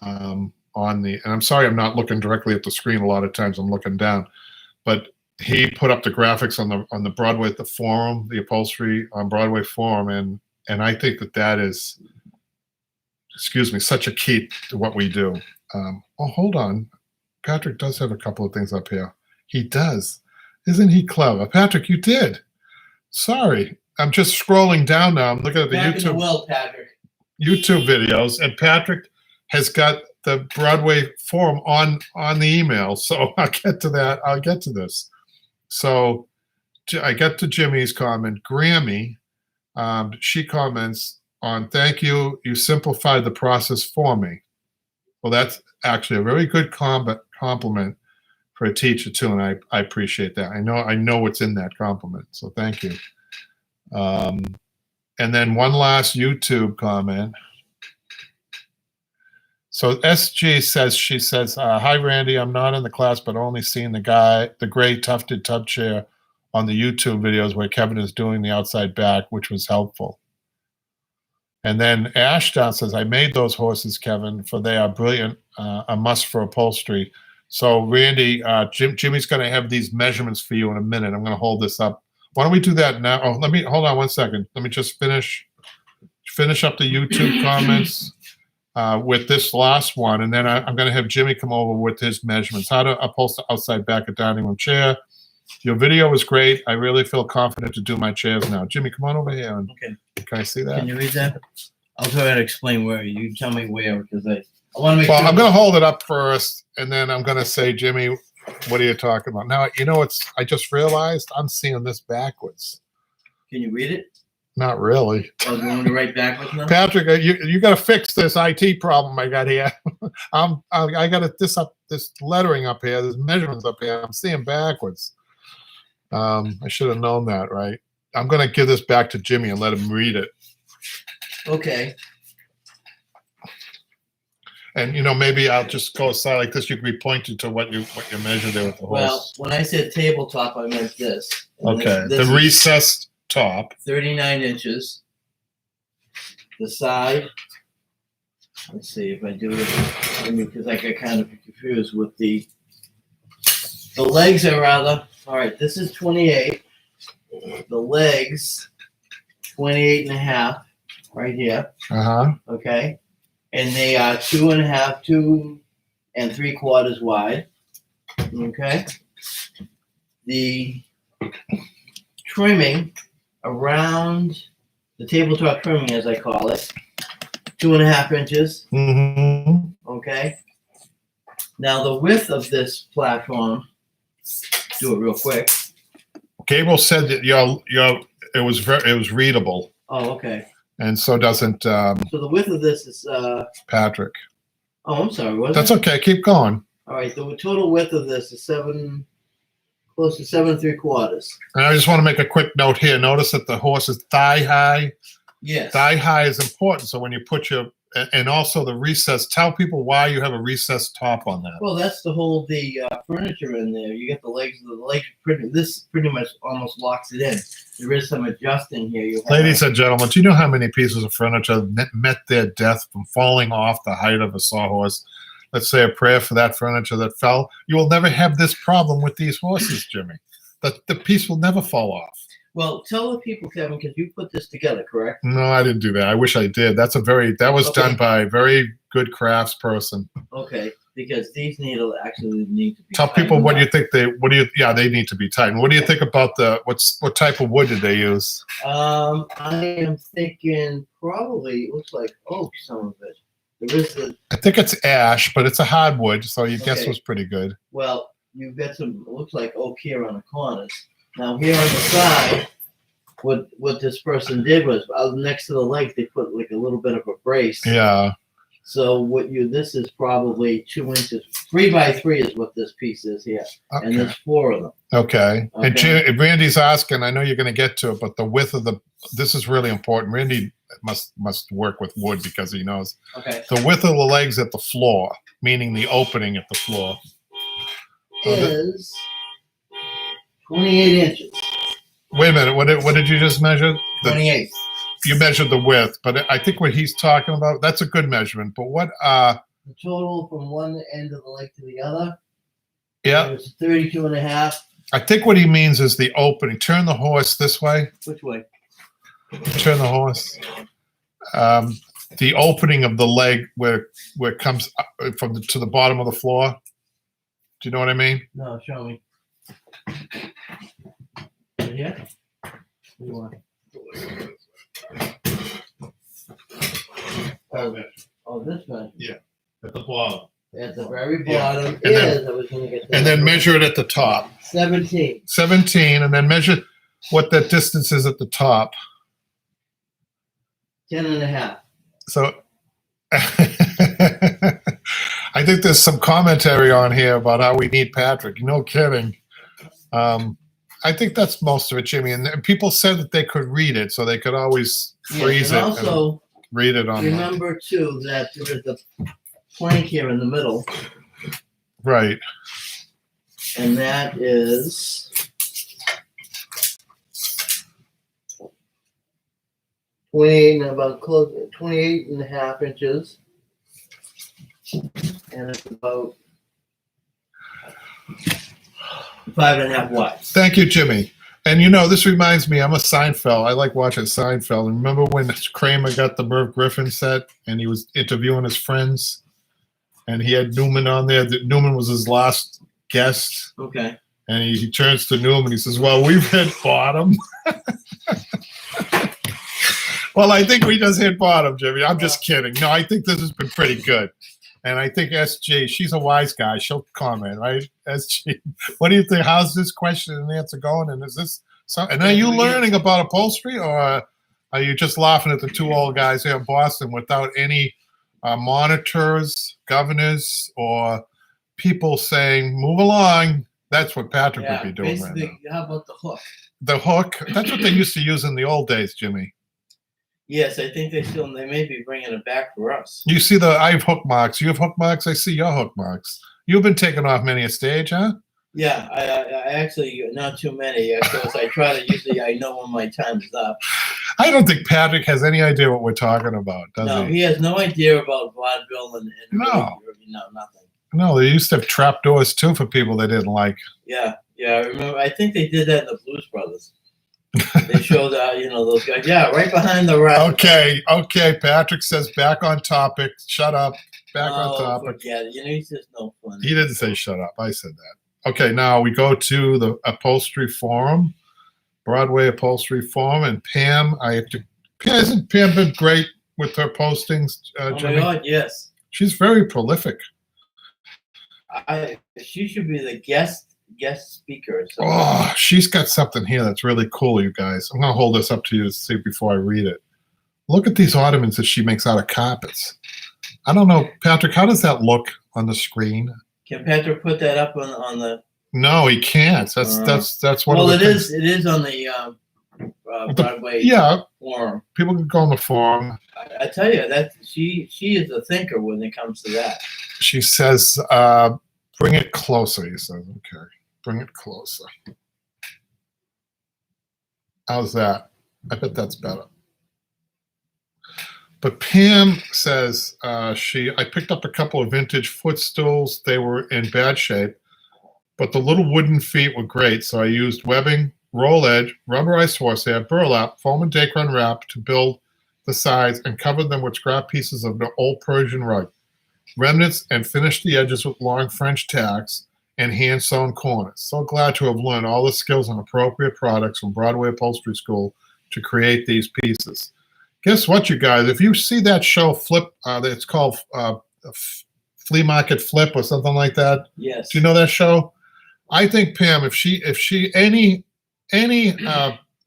on the, and I'm sorry I'm not looking directly at the screen, a lot of times I'm looking down, but he put up the graphics on the Broadway at the forum, the Upholstery on Broadway forum, and I think that is, excuse me, such a key to what we do. Oh, hold on. Patrick does have a couple of things up here. He does. Isn't he clever? Patrick, you did. Sorry. I'm just scrolling down now. I'm looking at the Back YouTube. in the world, Patrick. YouTube videos, and Patrick has got the Broadway forum on the email. So I'll get to that. I'll get to this. So I get to Jimmy's comment. Grammy, she comments on, thank you. You simplified the process for me. Well, that's actually a very good compliment for a teacher too, and I appreciate that. I know what's in that compliment, so thank you. And then one last YouTube comment. So SG says, she says, hi Randy, I'm not in the class, but only seeing the gray tufted tub chair on the YouTube videos where Kevin is doing the outside back, which was helpful. And then Ashdown says, I made those horses, Kevin, for they are brilliant, a must for upholstery. So Randy, Jimmy's going to have these measurements for you in a minute. I'm going to hold this up. Why don't we do that now? Oh, hold on one second. Let me just finish up the YouTube comments with this last one, and then I'm going to have Jimmy come over with his measurements. How to upholster outside back a dining room chair. Your video was great. I really feel confident to do my chairs now. Jimmy, come on over here. And okay. Can I see that? Can you read that? I'll try to explain where. You tell me where, because I want to make Well, sure. I'm going to hold it up first, and then I'm going to say, Jimmy, what are you talking about? Now, you know, I just realized I'm seeing this backwards. Can you read it? Not really. Oh, you want me to write backwards now? Patrick, you got to fix this IT problem I got here. I got this lettering up here, this measurements up here. I'm seeing backwards. I should have known that, right? I'm going to give this back to Jimmy and let him read it. Okay. And, you know, maybe I'll just go aside like this. You can be pointing to what you measured there with the horse. Well, when I said tabletop, I meant this. And Okay. this The is recessed top. 39 inches. The side. Let's see if I do it, because I got kind of confused with the legs are rather. All right, this is 28. The legs, 28 and a half, right here. Uh-huh. Okay. And they are 2.5, 2 3/4 wide. Okay. The trimming around the tabletop trimming, as I call it, 2.5 inches. Mm-hmm. Okay. Now the width of this platform, do it real quick. Gable said that it was readable, Oh, okay. and so doesn't So the width of this is Patrick. oh, I'm sorry, was That's it? okay. Keep going. All right, the total width of this is close to 7 3/4. And I just want to make a quick note here. Notice that the horse is thigh high. Yes. Thigh high is important. So when you put and also the recess. Tell people why you have a recessed top on that. Well, that's to hold the furniture in there. You get the legs of the leg. This pretty much almost locks it in. There is some adjusting here. You have, Ladies and gentlemen, do you know how many pieces of furniture met their death from falling off the height of a sawhorse? Let's say a prayer for that furniture that fell. You will never have this problem with these horses, Jimmy. The piece will never fall off. well, tell the people, Kevin, because you put this together, correct? No, I didn't do that. I wish I did. That was Okay. done by a very good crafts person. Okay, because these actually need to be. Tell people tightened what you up. think they need to be tightened. What do you think about what type of wood did they use? I am thinking probably it looks like oak. Some of it. There is the I think it's ash, but it's a hardwood, so your guess Okay. was pretty good. well. You've got some. It looks like oak here on the corners. Now here on the side, what this person did was next to the leg they put like a little bit of a brace. Yeah. So this is probably 2 inches. 3 by 3 is what this piece is here, and Okay. there's 4 of them. Okay. And Okay. Randy's asking, I know you're going to get to it, but the width of this is really important. Randy must work with wood because he knows. Okay. The width of the legs at the floor, meaning the opening at the floor. Is 28 inches. Wait a minute. What did you just measure? 28. You measured the width, but I think what he's talking about, that's a good measurement. But what, The total from one end of the leg to the other. yeah, It's 32 and a half. I think what he means is the opening. Turn the horse this way. Which way? Turn the horse. The opening of the leg where it comes up to the bottom of the floor. Do you know what I mean? No, show me. Right here? What do you want? Oh, this one. At the bottom. At the very Yeah. bottom And then- is, I was gonna get that. And then measure it at the top. 17. 17, and then measure what that distance is at the top. 10 and a half. So I think there's some commentary on here about how we need Patrick. No kidding. I think that's most of it, Jimmy. And people said that they could read it, so they could always freeze and it also, and read it on. remember too that there is a plank here in the middle, Right. and that is 28 and a half inches, and it's about 5.5 wide. Thank you, Jimmy. And this reminds me, I'm a Seinfeld. I like watching Seinfeld. And remember when Kramer got the Merv Griffin set and he was interviewing his friends and he had Newman on there? Newman was his last guest. Okay. And he turns to Newman. He says, well, we've hit bottom. Well, I think we just hit bottom, Jimmy. I'm just kidding. No, I think this has been pretty good. And I think SG, she's a wise guy. She'll comment, right? SG, what do you think? How's this question and answer going? And is this something? And are you learning about upholstery, or are you just laughing at the two old guys here in Boston without any monitors, governors, or people saying, move along? That's what Patrick would be doing right now. Basically, how about the hook? The hook, that's what they used to use in the old days, Jimmy. Yes, I think they may be bringing it back for us. You see I have hook marks. You have hook marks. I see your hook marks. You've been taking off many a stage, huh? Yeah, I actually, not too many, because I try to, usually I know when my time is up. I don't think Patrick has any idea what we're talking about, does No, he? he has no idea about vaudeville and No. really, no, nothing. No, they used to have trap doors too for people they didn't like. Yeah, I remember, I think they did that in the Blues Brothers. They showed, those guys. Yeah, right behind the rack. Okay. Patrick says back on topic. Shut up. Back on topic. Forget it. He's just no fun. He didn't say shut up. I said that. Okay, now we go to the Upholstery Forum, Broadway Upholstery Forum, and Pam. Hasn't Pam been great with her postings, Oh Jimmy? my God, yes. She's very prolific. She should be the guest speaker. Or something. Oh, she's got something here that's really cool, you guys. I'm going to hold this up to you to see before I read it. Look at these ottomans that she makes out of carpets. I don't know, Patrick, how does that look on the screen? Can Patrick put that up on the? No, he can't. That's one of the things. It is on the Broadway Yeah, forum. people can go on the forum. I tell you that she is a thinker when it comes to that. She says, bring it closer, he says. Okay, bring it closer. How's that? I bet that's better. But Pam says I picked up a couple of vintage footstools. They were in bad shape, but the little wooden feet were great. So I used webbing, roll edge, rubberized horsehair, burlap, foam and Dacron wrap to build the sides and covered them with scrap pieces of the old Persian rug, remnants, and finished the edges with long French tacks and hand-sewn corners. So glad to have learned all the skills and appropriate products from Broadway Upholstery School to create these pieces. Guess what, you guys? If you see that show Flip, it's called Flea Market Flip or something like that. Yes. Do you know that show? I think Pam, if she any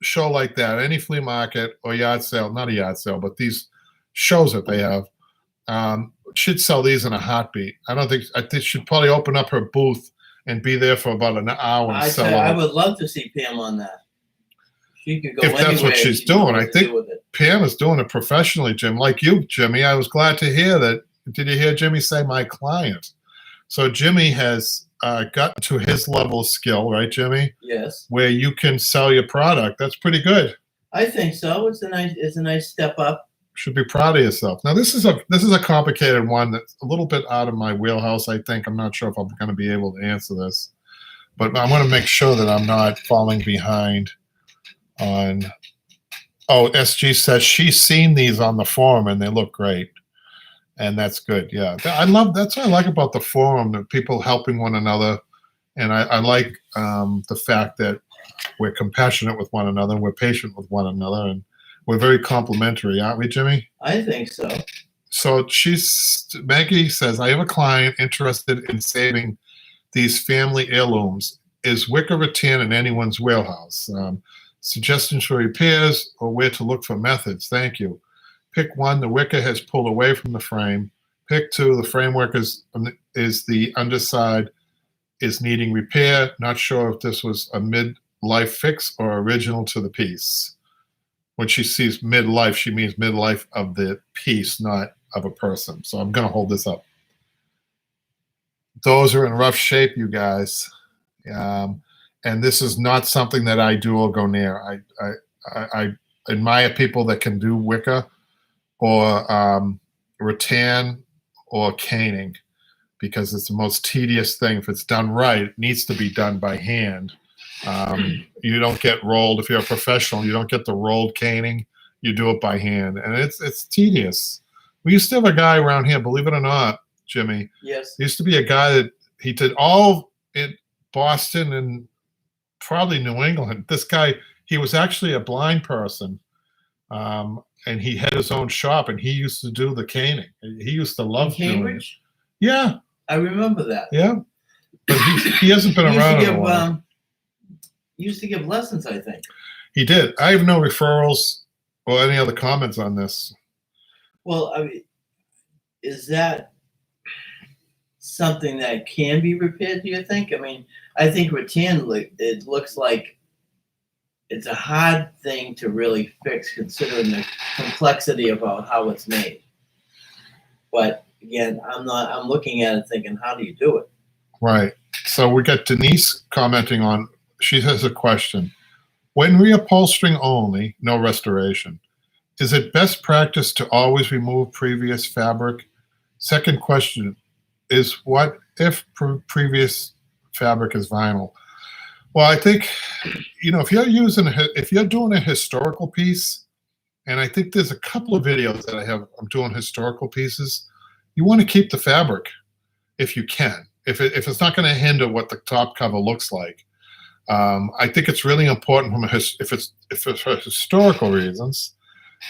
show like that, any flea market or yard sale, not a yard sale, but these shows that they have, should sell these in a heartbeat. I think she'd probably open up her booth and be there for about an hour and sell I out. would love to see Pam on that. She could go If that's what she's doing. I think with it. Pam is doing it professionally, Jim. Like you, Jimmy. I was glad to hear that. Did you hear Jimmy say my client? So Jimmy has gotten to his level of skill, right, Jimmy? Yes. Where you can sell your product. That's pretty good. I think so. It's a nice step up. Should be proud of yourself. Now this is a complicated one that's a little bit out of my wheelhouse. I think I'm not sure if I'm going to be able to answer this, but I want to make sure that I'm not falling behind on. Oh, SG says she's seen these on the forum and they look great, and that's good. Yeah, that's what I like about the forum, that people helping one another, and I like the fact that we're compassionate with one another, we're patient with one another, and we're very complimentary, aren't we, Jimmy? I think so. So Maggie says, I have a client interested in saving these family heirlooms. Is wicker rattan in anyone's wheelhouse? Suggestions for repairs or where to look for methods? Thank you. Pick 1, the wicker has pulled away from the frame. Pick 2, the framework is the underside is needing repair. Not sure if this was a mid-life fix or original to the piece. When she sees midlife, she means midlife of the piece, not of a person. So I'm going to hold this up. Those are in rough shape, you guys. And this is not something that I do or go near. I admire people that can do wicker or rattan or caning, because it's the most tedious thing. If it's done right, it needs to be done by hand. You don't get rolled. If you're a professional, you don't get the rolled caning. You do it by hand, and it's tedious. We used to have a guy around here, believe it or not, Jimmy. Yes. There used to be a guy that he did all in Boston and probably New England. This guy, he was actually a blind person, and he had his own shop, and he used to do the caning. He used to love doing it. Cambridge? Yeah. I remember that. Yeah. But he hasn't been around in a while. He used to give lessons, I think. He did. I have no referrals or any other comments on this. Well, I mean, is that something that can be repaired, do you think? I mean, I think rattan, it looks like it's a hard thing to really fix, considering the complexity about how it's made. But again, I'm looking at it thinking, how do you do it? Right. So we got Denise commenting on, she has a question. When reupholstering only, no restoration, is it best practice to always remove previous fabric? Second question is, what if previous fabric is vinyl? Well, I think, if you're doing a historical piece, and I think there's a couple of videos that I'm doing historical pieces, you want to keep the fabric if you can. If it's not going to hinder what the top cover looks like. I think it's really important if it's for historical reasons.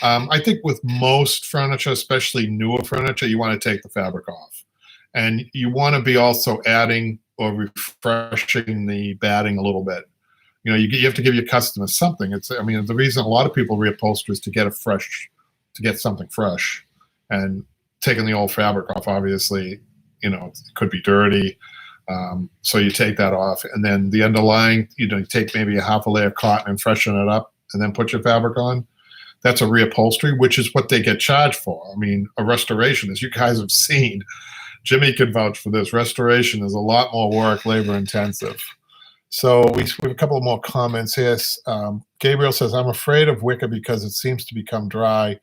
I think with most furniture, especially newer furniture, you want to take the fabric off, and you want to be also adding or refreshing the batting a little bit. You have to give your customers something. The reason a lot of people reupholster is to get something fresh, and taking the old fabric off, obviously, it could be dirty. So you take that off, and then the underlying, you take maybe a half a layer of cotton and freshen it up, and then put your fabric on. that's a reupholstery, which is what they get charged for. I mean, a restoration, as you guys have seen, Jimmy can vouch for this. Restoration is a lot more work, labor intensive. So we have a couple of more comments here. Gabriel says, I'm afraid of wicker because it seems to become dry.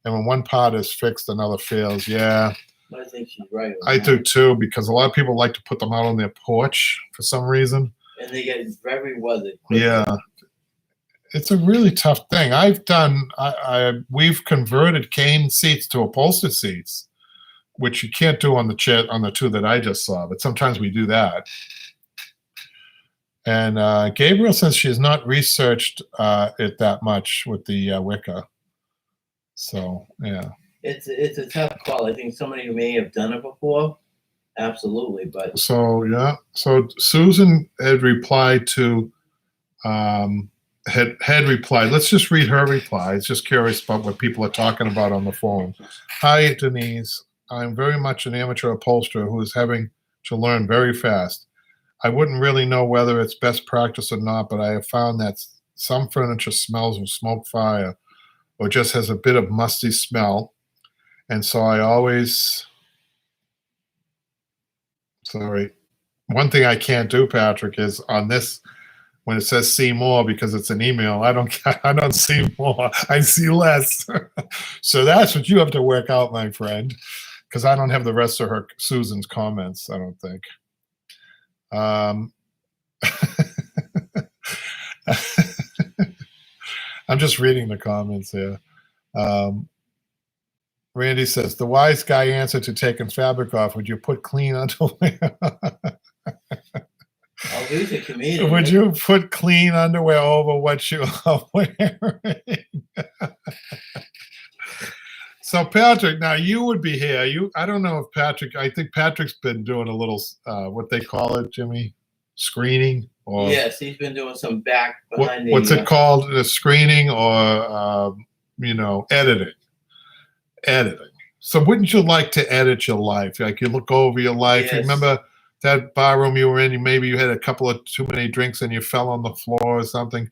And when one part is fixed, another fails. Yeah. I think she's right. I do too, because a lot of people like to put them out on their porch for some reason. And they get very weathered quickly. Yeah. It's a really tough thing. We've converted cane seats to upholstered seats, which you can't do on the two that I just saw, but sometimes we do that. And Gabriel says she has not researched it that much with the wicker. So, yeah. It's a tough call. I think somebody who may have done it before, absolutely. But so, yeah. So Susan had replied to, had replied. Let's just read her replies. Just curious about what people are talking about on the phone. Hi, Denise. I'm very much an amateur upholsterer who is having to learn very fast. I wouldn't really know whether it's best practice or not, but I have found that some furniture smells of smoke fire or just has a bit of musty smell. And so I always, one thing I can't do, Patrick, is on this, when it says see more, because it's an email, I don't see more, I see less. So that's what you have to work out, my friend, because I don't have the rest of Susan's comments, I don't think. I'm just reading the comments here. Randy says, the wise guy answer to taking fabric off, would you put clean underwear? Oh, he's a comedian. Would you put clean underwear over what you are wearing? So Patrick, now you would be here. I don't know if Patrick, I think Patrick's been doing a little, what they call it, Jimmy? Screening? Or yes, he's been doing some back behind what's it called? Screening or, editing. Editing. So wouldn't you like to edit your life? Like you look over your life. Yes. Remember that bar room you were in, maybe you had a couple of too many drinks and you fell on the floor or something.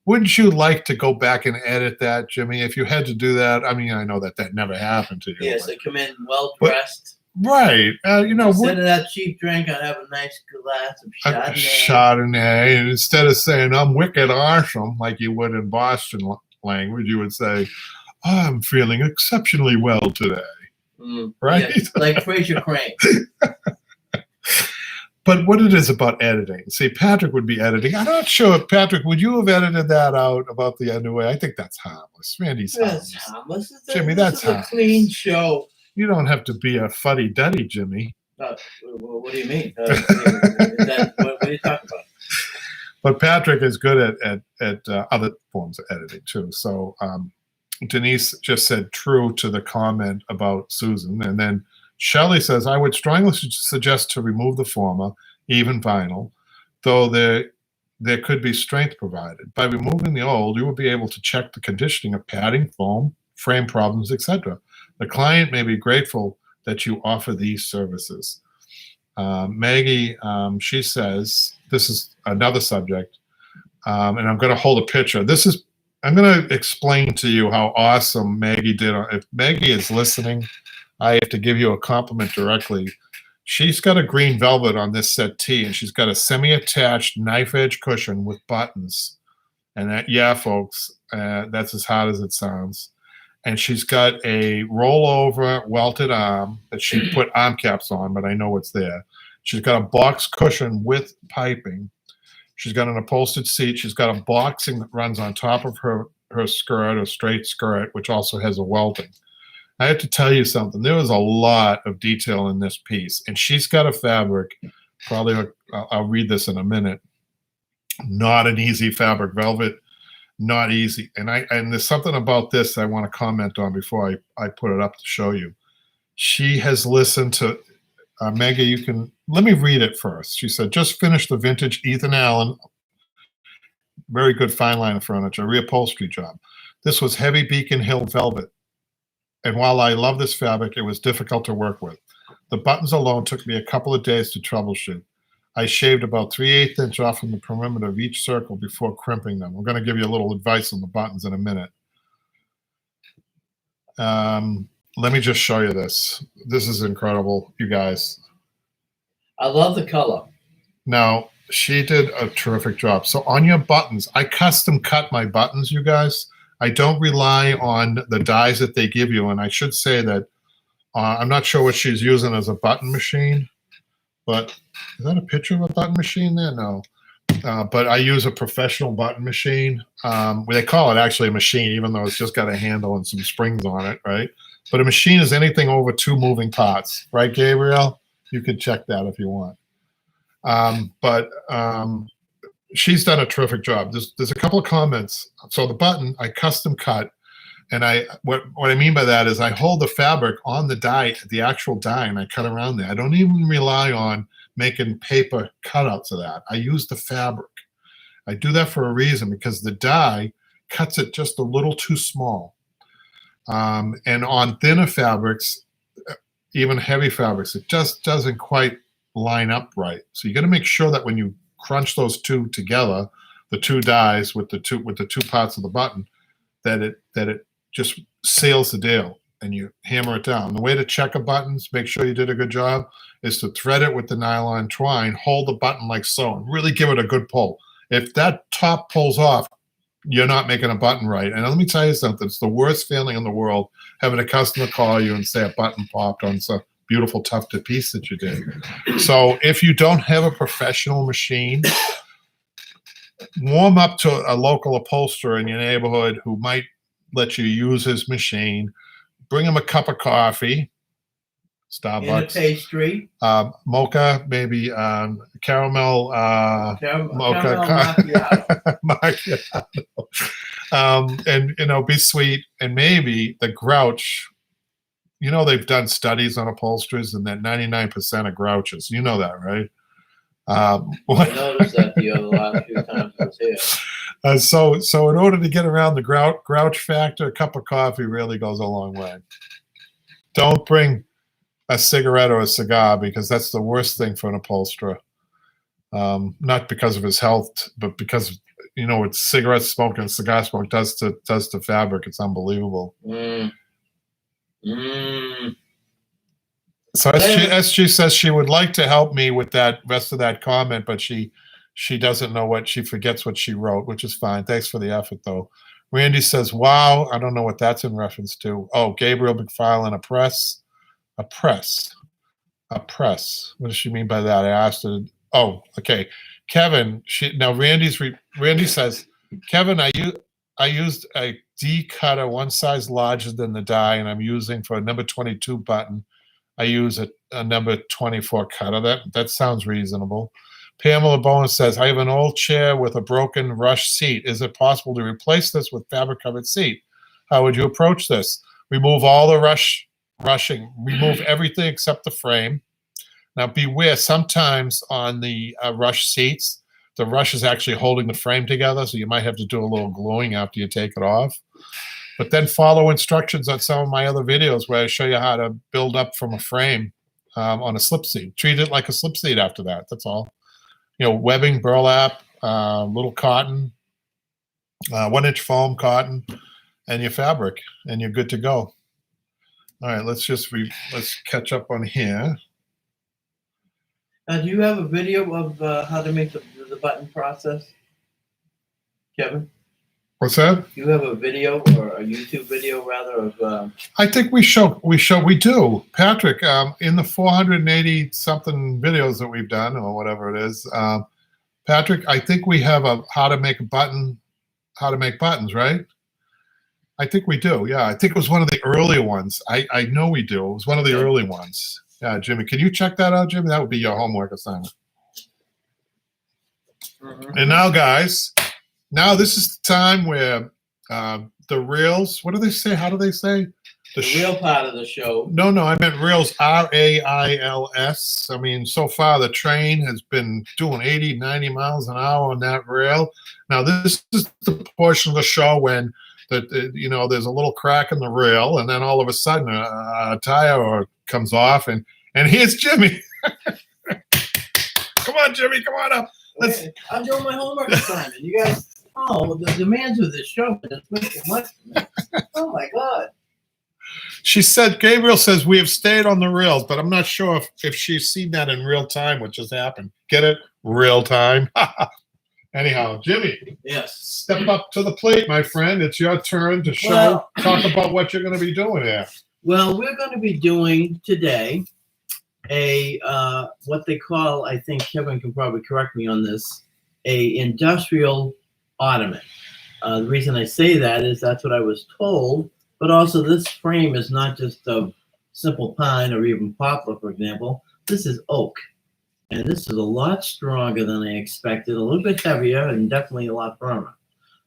Wouldn't you like to go back and edit that, Jimmy? If you had to do that, I mean, I know that never happened to you. Yes, they come in well dressed. Right. Instead of that cheap drink, I'd have a nice glass of Chardonnay. Chardonnay. And instead of saying, I'm wicked awesome, like you would in Boston language, you would say, I'm feeling exceptionally well today. Right? Yes, like Fraser Crane. But what it is about editing, see, Patrick would be editing. I'm not sure, Patrick, would you have edited that out about the underwear? I think that's harmless. Randy's harmless. That's harmless. Jimmy, that's harmless. A clean show. You don't have to be a fuddy-duddy, Jimmy. What do you mean? What are you talking about? But Patrick is good at other forms of editing, too. So Denise just said true to the comment about Susan. And then Shelley says, I would strongly suggest to remove the former, even vinyl, though there could be strength provided. By removing the old, you will be able to check the conditioning of padding, foam, frame problems, etc. The client may be grateful that you offer these services. Maggie, she says, this is another subject, and I'm going to hold a picture. I'm going to explain to you how awesome Maggie did. If Maggie is listening, I have to give you a compliment directly. She's got a green velvet on this settee, and she's got a semi-attached knife-edge cushion with buttons. And that, yeah, folks, that's as hard as it sounds. And she's got a rollover welted arm that she put arm caps on, but I know it's there. She's got a box cushion with piping. She's got an upholstered seat. She's got a boxing that runs on top of her skirt, a straight skirt, which also has a welting. I have to tell you something. There was a lot of detail in this piece, and she's got a fabric. Probably, I'll read this in a minute. Not an easy fabric, velvet, not easy. And there's something about this I want to comment on before I put it up to show you. She has listened to Maggie. Let me read it first. She said, just finished the vintage Ethan Allen, very good fine line of furniture, reupholstery job. This was heavy Beacon Hill velvet. And while I love this fabric, it was difficult to work with. The buttons alone took me a couple of days to troubleshoot. I shaved about 3/8 inch off from the perimeter of each circle before crimping them. I'm going to give you a little advice on the buttons in a minute. Let me just show you this. This is incredible, you guys. I love the color. Now, she did a terrific job. So on your buttons, I custom cut my buttons, you guys. I don't rely on the dies that they give you. And I should say that I'm not sure what she's using as a button machine, but is that a picture of a button machine there? No. But I use a professional button machine. They call it actually a machine, even though it's just got a handle and some springs on it, right? But a machine is anything over 2 moving parts, right, Gabriel? You can check that if you want. She's done a terrific job. There's a couple of comments. So the button I custom cut, and what I mean by that is I hold the fabric on the die, the actual die, and I cut around there. I don't even rely on making paper cutouts of that. I use the fabric. I do that for a reason, because the die cuts it just a little too small. And on thinner fabrics, even heavy fabrics, it just doesn't quite line up right. So you got to make sure that when you crunch those two together, the two dies with the two parts of the button, that it just seals the deal, and you hammer it down. The way to check a buttons, make sure you did a good job, is to thread it with the nylon twine, hold the button like so, and really give it a good pull. If that top pulls off, you're not making a button right. And let me tell you something, it's the worst feeling in the world having a customer call you and say a button popped on some beautiful tufted piece that you did. So if you don't have a professional machine, warm up to a local upholsterer in your neighborhood who might let you use his machine. Bring him a cup of coffee, Starbucks, In a pastry, mocha, maybe caramel, mocha, macchiato. macchiato. And be sweet, and maybe the grouch. They've done studies on upholsterers, and that 99% of grouches. You know that, right? I noticed that the last few times I was here. So in order to get around the grouch factor, a cup of coffee really goes a long way. Don't bring a cigarette or a cigar, because that's the worst thing for an upholsterer. Not because of his health, but because what cigarette smoke and cigar smoke does to fabric. It's unbelievable. So SG says she would like to help me with that rest of that comment, but she doesn't know she forgets what she wrote, which is fine. Thanks for the effort, though. Randy says, wow, I don't know what that's in reference to. Oh, Gabriel McFarlane, a press. What does she mean by that? I asked her. Oh, okay. Kevin, Randy says, Kevin, I used a D cutter one size larger than the die, and I'm using for a number 22 button. I use a number 24 cutter. That sounds reasonable. Pamela Bowen says, I have an old chair with a broken rush seat. Is it possible to replace this with fabric-covered seat? How would you approach this? Remove all the rushing. Remove everything except the frame. Now, beware, sometimes on the rush seats, the rush is actually holding the frame together, so you might have to do a little gluing after you take it off. But then follow instructions on some of my other videos where I show you how to build up from a frame on a slip seat. Treat it like a slip seat after that. That's all. Webbing, burlap, little cotton, 1-inch foam cotton, and your fabric, and you're good to go. All right, let's catch up on here. Now, do you have a video of how to make the button process, Kevin? What's that? Do you have a video, or a YouTube video rather, of? I think we do, Patrick. In the 480 something videos that we've done, or whatever it is, Patrick, I think we have a how to make buttons, right? I think we do. Yeah, I think it was one of the earlier ones. I know we do. It was one of the early ones. Yeah, Jimmy, can you check that out, Jimmy? That would be your homework assignment. Mm-hmm. And now, guys, this is the time where the reels, what do they say? How do they say? The real part of the show. No, I meant reels, R-A-I-L-S. I mean, so far the train has been doing 80, 90 miles an hour on that rail. Now, this is the portion of the show when there's a little crack in the rail, and then all of a sudden a tire comes off, and here's Jimmy. Come on, Jimmy, come on up. I'm doing my homework assignment. You guys, the demands of this show is making much. Oh my God. She said, Gabriel says we have stayed on the rails, but I'm not sure if she's seen that in real time, what just happened. Get it? Real time. Anyhow, Jimmy, Yes. step up to the plate, my friend. It's your turn to talk about what you're going to be doing here. Well, we're going to be doing today a what they call, I think Kevin can probably correct me on this, a industrial ottoman. The reason I say that is that's what I was told, but also this frame is not just of simple pine or even poplar, for example. This is oak, and this is a lot stronger than I expected, a little bit heavier, and definitely a lot firmer.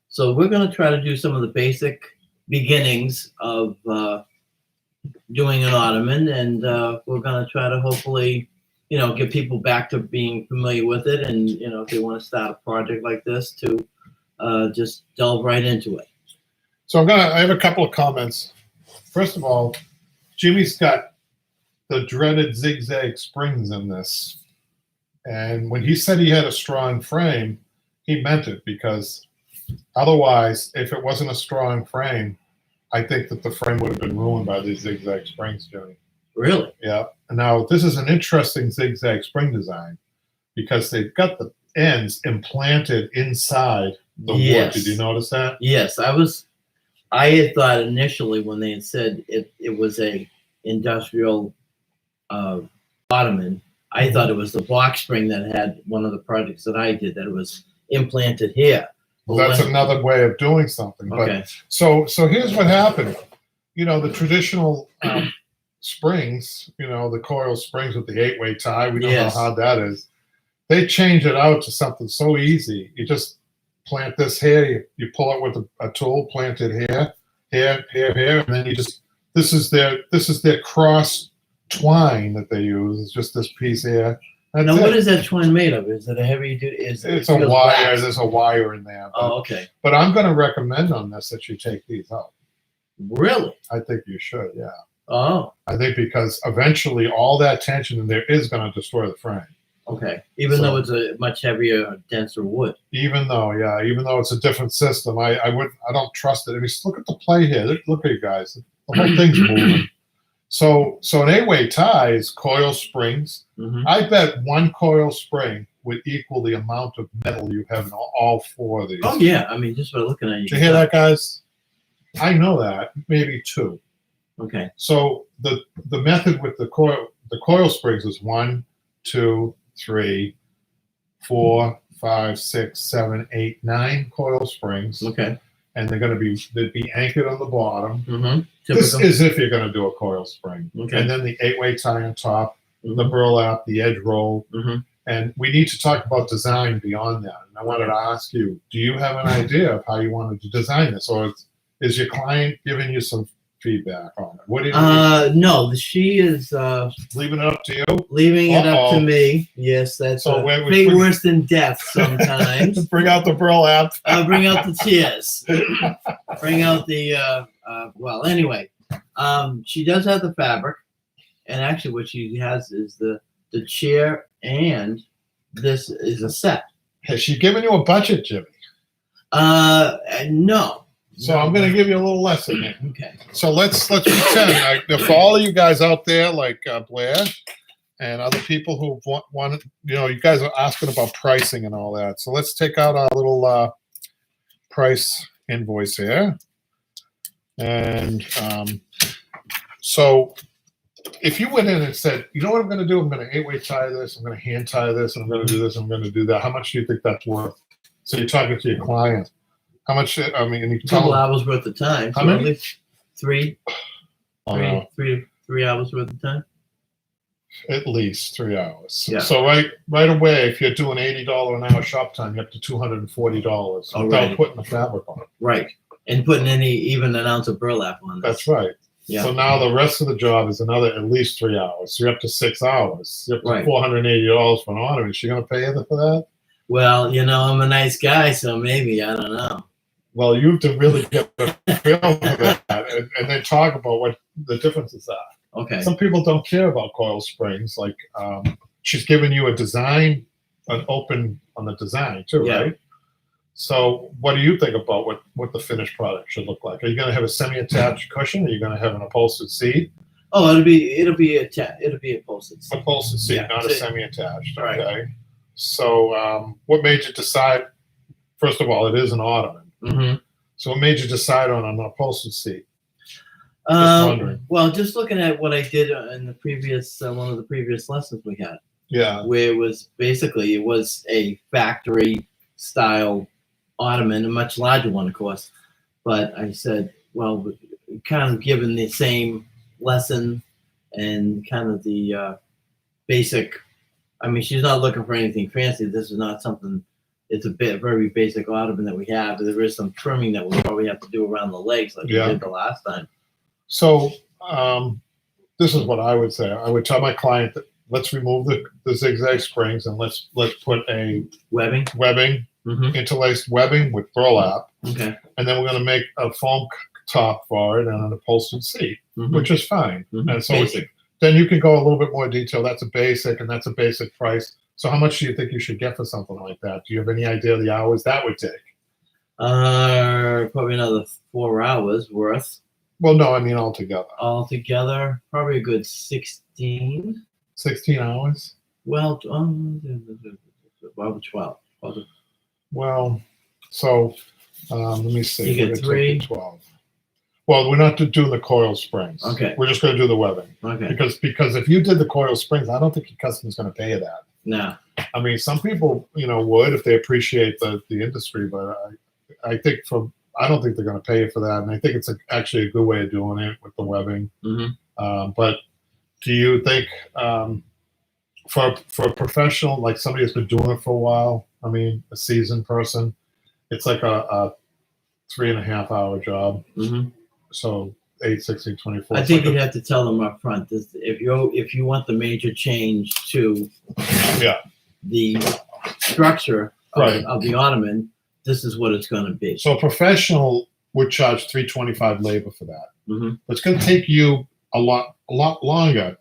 So we're going to try to do some of the basic beginnings of doing an ottoman, and we're going to try to hopefully, get people back to being familiar with it, and if they want to start a project like this, to just delve right into it. So I have a couple of comments. First of all, Jimmy's got the dreaded zigzag springs in this, and when he said he had a strong frame, he meant it, because otherwise, if it wasn't a strong frame, I think that the frame would have been ruined by these zigzag springs, Jimmy. Really? Yeah. Now, this is an interesting zigzag spring design because they've got the ends implanted inside the wood. Did you notice that? Yes. I had thought initially when they had said it was a industrial ottoman, I thought it was the box spring that had one of the projects that I did, that it was implanted here. Well, that's another way of doing something. Okay. But so here's what happened. The traditional springs, the coil springs with the 8-way tie, we don't know how that is. They change it out to something so easy. You just plant this here, you pull it with a tool, plant it here, and then you just, this is their cross twine that they use. It's just this piece here. Now, what is that twine made of? Is it a heavy duty? It's a wire. There's a wire in there. But, okay. But I'm going to recommend on this that you take these out. Really? I think you should, yeah. Oh. I think because eventually all that tension in there is going to destroy the frame. Okay. Even though it's a much heavier, denser wood. Even though it's a different system, I don't trust it. I mean, look at the play here. Look at you guys. The whole thing's moving. So an 8-way tie is coil springs. Mm-hmm. I bet one coil spring would equal the amount of metal you have in all 4 of these. Oh yeah, I mean, just by looking at you. Did you hear that, guys? I know that. Maybe 2. Okay. So the method with the coil springs is 1, 2, 3, 4, 5, 6, 7, 8, 9 coil springs. Okay. And they'd be anchored on the bottom. Mm-hmm. This is if you're going to do a coil spring. Okay. And then the 8-way tie on top, the burlap, the edge roll. Mm-hmm. And we need to talk about design beyond that. And I wanted to ask you, do you have an idea of how you wanted to design this? Or is your client giving you some feedback on it? What do you no, she is leaving it up to you? Leaving it up to me. Yes, that's fate worse than death sometimes. Bring out the burlap. Bring out the tears. Bring out the well, anyway. She does have the fabric, and actually what she has is the chair, and this is a set. Has she given you a budget, Jimmy? No. So I'm going to give you a little lesson here. Okay. So let's pretend, for all of you guys out there, like Blair and other people who want, you guys are asking about pricing and all that. So let's take out our little price invoice here. And so if you went in and said, you know what I'm going to do? I'm going to 8-way tie this. I'm going to hand tie this. And I'm going to do this. I'm going to do that. How much do you think that's worth? So you're talking to your client. How much? I mean, and you tell them, hours worth of time. How many? 3 hours worth of time. At least 3 hours. Yeah. So right away, if you're doing $80 an hour shop time, you're up to $240 without putting the fabric on it. Right, and putting even an ounce of burlap on. That's right. Yeah. So now the rest of the job is another at least 3 hours. So you're up to 6 hours. You're up to $480 for an ornament. Is she going to pay you for that? Well, I'm a nice guy, so maybe, I don't know. Well, you have to really get the feel for that and then talk about what the differences are. Okay. Some people don't care about coil springs. Like she's giving you a design, an open on the design too, right? So what do you think about what the finished product should look like? Are you going to have a semi-attached cushion? Are you going to have an upholstered seat? Oh, it'll be upholstered. Upholstered seat, Yeah, not a so- semi-attached. Right. Okay. So what made you decide? First of all, it is an ottoman. Mm-hmm. So what made you decide on an upholstered seat? Wondering. Well, just looking at what I did in the previous one of the previous lessons we had, Yeah. where it was a factory style ottoman, a much larger one, of course. But I said, well, kind of given the same lesson and kind of the basic. I mean, she's not looking for anything fancy. This is not something. It's very basic ottoman that we have. There is some trimming that we'll probably have to do around the legs, like we did the last time. So this is what I would say. I would tell my client that let's remove the zigzag springs and let's put a webbing, interlaced webbing with burlap. Okay. And then we're going to make a foam top for it and an upholstered seat, which is fine. And so then you can go a little bit more detail. That's a basic, and that's a basic price. So how much do you think you should get for something like that? Do you have any idea of the hours that would take? Probably another 4 hours worth. Well, no, I mean altogether. Altogether, probably a good 16. 16 hours? Well, 12. Well, so let me see. You get 3. 12. Well, we're not doing the coil springs. Okay. We're just going to do the webbing. Okay. Because if you did the coil springs, I don't think your customer's going to pay you that. No. I mean, some people, would if they appreciate the industry, but I don't think they're going to pay you for that. And I think it's actually a good way of doing it with the webbing. But do you think for a professional, like somebody who's been doing it for a while, I mean, a seasoned person, it's like a 3.5 hour job. So 8, 16, 24. I think you'd have to tell them up front. If you want the major change to the structure of the ottoman, this is what it's going to be. So a professional would charge $325 labor for that. But it's going to take you a lot longer.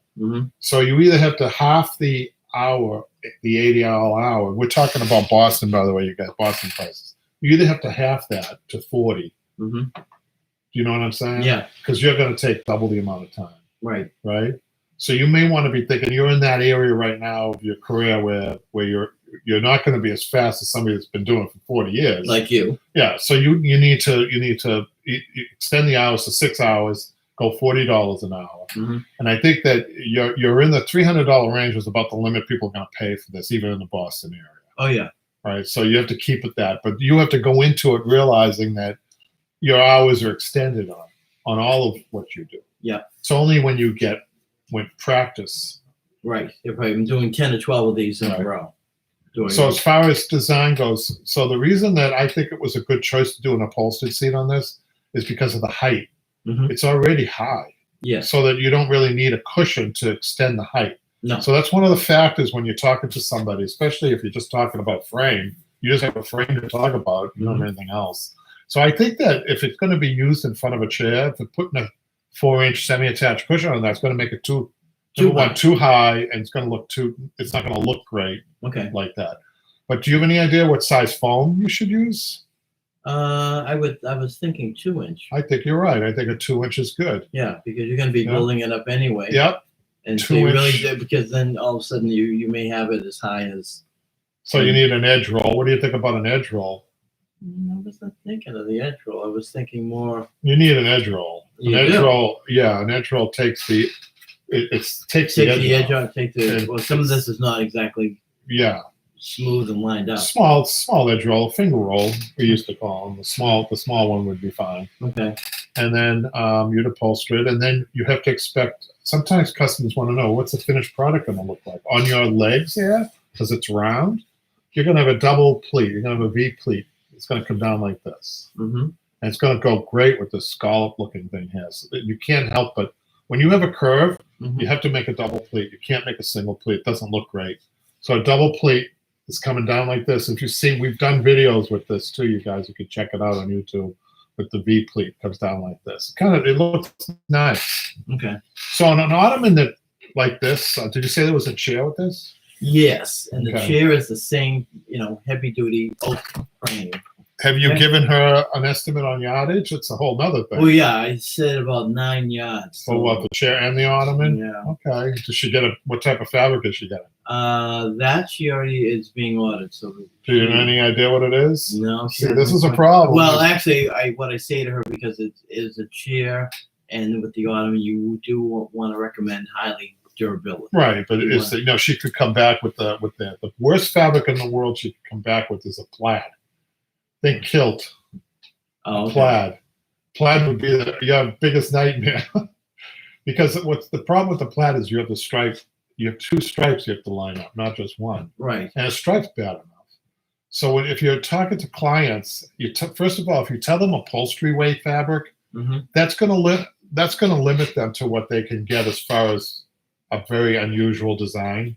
So you either have to half the hour, the 80-hour hour. We're talking about Boston, by the way. You got Boston prices. You either have to half that to 40. Do you know what I'm saying? Yeah. Because you're going to take double the amount of time. Right. Right. So you may want to be thinking you're in that area right now of your career where you're not going to be as fast as somebody that's been doing it for 40 years. Like you. Yeah. So you need to extend the hours to 6 hours, go $40 an hour. And I think that you're in the $300 range was about the limit people are going to pay for this, even in the Boston area. Oh yeah. Right. So you have to keep it that, but you have to go into it realizing that your hours are extended on all of what you do. Yeah. It's only when you with practice. Right. You're probably doing 10 to 12 of these in a row. So as far as design goes, so the reason that I think it was a good choice to do an upholstered seat on this is because of the height. It's already high. Yeah. So that you don't really need a cushion to extend the height. No. So that's one of the factors when you're talking to somebody, especially if you're just talking about frame, you just have a frame to talk about, you don't have anything else. So I think that if it's going to be used in front of a chair, if you're putting a 4-inch semi-attached cushion on that, it's going to make it too high, and it's going to it's not going to look great like that. But do you have any idea what size foam you should use? I was thinking 2-inch. I think you're right. I think a 2-inch is good. Yeah, because you're going to be building it up anyway. Yep. And so you really did, because then all of a sudden you may have it as high as. So you need an edge roll. What do you think about an edge roll? I wasn't thinking of the edge roll. I was thinking more. You need an edge roll. An edge roll takes the edge off. Well, some of this is not exactly smooth and lined up. Small edge roll, finger roll, we used to call them. The small one would be fine. Okay. And then you'd upholster it, and then you have to expect. Sometimes customers want to know what's the finished product going to look like on your legs here, because it's round. You're going to have a double pleat. You're going to have a V pleat. It's going to come down like this. And it's going to go great with this scallop-looking thing here. So you can't help but, when you have a curve, you have to make a double pleat. You can't make a single pleat. It doesn't look great. So a double pleat is coming down like this. If you see, we've done videos with this too, you guys. You can check it out on YouTube. With the V pleat comes down like this. It looks nice. Okay. So on an ottoman that like this, did you say there was a chair with this? Yes, and the chair is the same, heavy duty oak frame. Have you Okay. given her an estimate on yardage? It's a whole nother thing. Well, yeah, I said about 9 yards. For what, the chair and the ottoman? Yeah. Okay. Does she get what type of fabric is she getting? That she already is being ordered. So. Do you have any idea what it is? No. See, this is a problem. Well, actually, what I say to her, because it is a chair, and with the ottoman, you do want to recommend highly durability. Right, but she could come back with the worst fabric in the world. She could come back with is a plaid. Think kilt. Oh, okay. Plaid. Plaid would be your biggest nightmare. Because what's the problem with the plaid is you have the stripe. You have 2 stripes you have to line up, not just one. Right. And a stripe's bad enough. So if you're talking to clients, first of all, if you tell them upholstery weight fabric, that's going to limit them to what they can get as far as a very unusual design.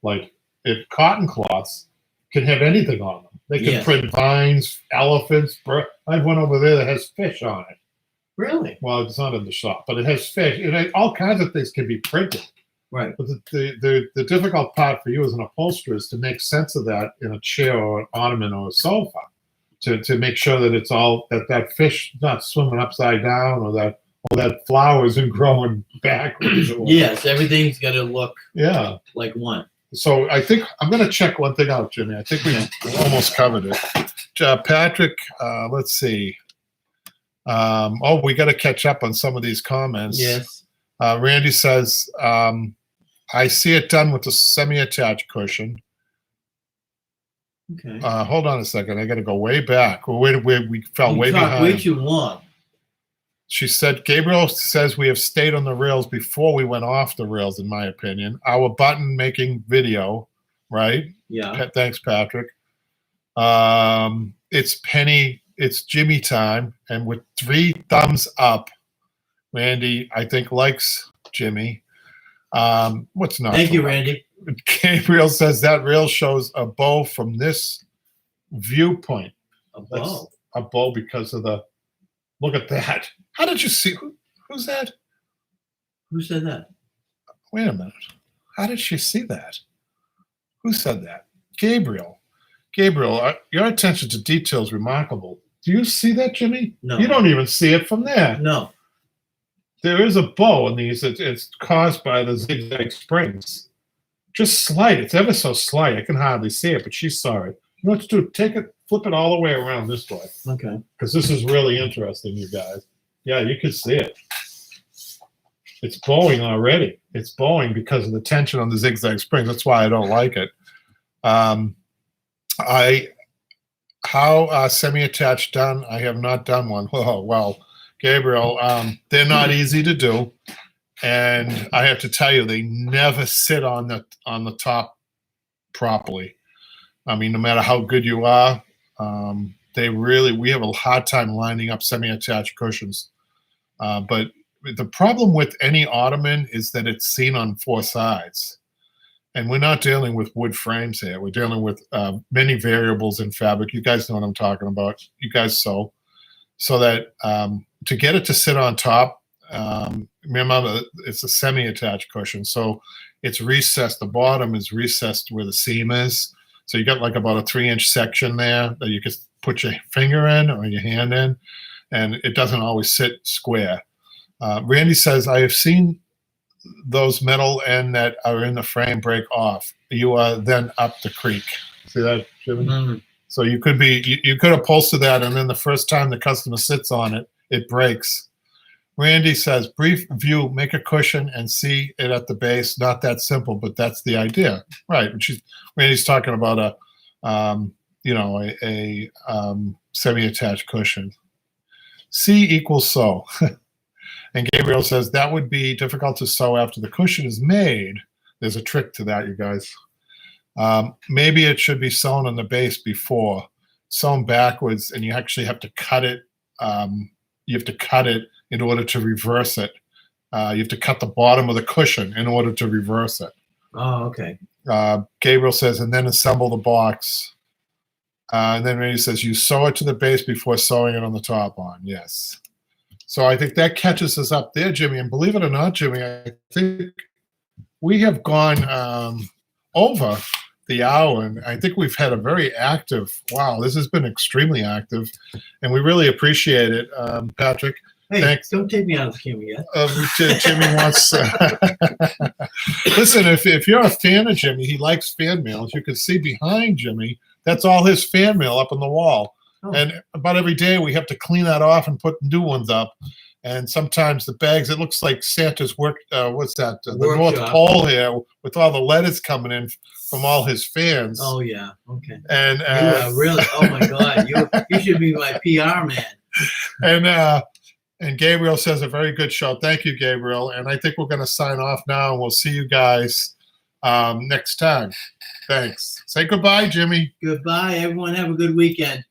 Like if cotton cloths can have anything on them. They can print vines, elephants. I have one over there that has fish on it. Really? Well, it's not in the shop, but it has fish. All kinds of things can be printed. Right. But the difficult part for you as an upholsterer is to make sense of that in a chair or an ottoman or a sofa, to make sure that it's all that fish not swimming upside down, or that flower isn't growing backwards. Yes, everything's got to look like one. So I think I'm going to check one thing out, Jimmy. I think we almost covered it. Patrick, let's see. We got to catch up on some of these comments. Yes. Randy says, I see it done with the semi-attached cushion. Okay. Hold on a second. I got to go way back. We fell way behind. Way too long. She said, Gabriel says we have stayed on the rails before we went off the rails, in my opinion. Our button making video, right? Yeah. Thanks, Patrick. It's Jimmy time. And with 3 thumbs up, Randy, I think, likes Jimmy. What's not? Thank you, Randy. Gabriel says that rail shows a bow from this viewpoint. A bow? A bow because of the, look at that. How did you see? Who's that? Who said that? Wait a minute. How did she see that? Who said that? Gabriel. Gabriel, your attention to detail is remarkable. Do you see that, Jimmy? No. You don't even see it from there. No. There is a bow in these. It's caused by the zigzag springs. Just slight. It's ever so slight. I can hardly see it, but she saw it. You know what to do? Take it, flip it all the way around this way. Okay. Because this is really interesting, you guys. Yeah, you can see it. It's bowing already. It's bowing because of the tension on the zigzag springs. That's why I don't like it. How semi-attached done? I have not done one. Oh, well, Gabriel, they're not easy to do. And I have to tell you, they never sit on the top properly. I mean, no matter how good you are, we have a hard time lining up semi-attached cushions. But the problem with any ottoman is that it's seen on 4 sides. And we're not dealing with wood frames here. We're dealing with many variables in fabric. You guys know what I'm talking about. You guys sew. So that to get it to sit on top, remember, it's a semi-attached cushion. So it's recessed. The bottom is recessed where the seam is. So you got like about a 3-inch section there that you can put your finger in or your hand in. And it doesn't always sit square. Randy says, I have seen those metal end that are in the frame break off. You are then up the creek. See that, Jimmy? Mm-hmm. So you could upholster that, and then the first time the customer sits on it, it breaks. Randy says, brief view, make a cushion and see it at the base. Not that simple, but that's the idea. Right. Randy's talking about a semi-attached cushion. C equals sew. And Gabriel says that would be difficult to sew after the cushion is made. There's a trick to that, you guys. Maybe it should be sewn on the base before, sewn backwards, and you actually have to cut it. You have to cut it in order to reverse it. You have to cut the bottom of the cushion in order to reverse it. Oh, okay. Gabriel says, and then assemble the box. And then Randy says, you sew it to the base before sewing it on the top on. Yes. So I think that catches us up there, Jimmy. And believe it or not, Jimmy, I think we have gone over the hour, and I think we've had a very active. Wow, this has been extremely active, and we really appreciate it, Patrick. Hey, Thanks. don't take me out of the camera yet. Jimmy wants. Listen, if you're a fan of Jimmy, he likes fan mail. As you can see behind Jimmy, that's all his fan mail up on the wall. Oh. And about every day we have to clean that off and put new ones up. And sometimes the bags, it looks like Santa's work. What's that? The North Pole here with all the letters coming in from all his fans. Oh yeah, okay. And you are really. Oh my God, you should be my PR man. And Gabriel says a very good show. Thank you, Gabriel. And I think we're going to sign off now, and we'll see you guys next time. Thanks. Say goodbye, Jimmy. Goodbye, everyone. Have a good weekend.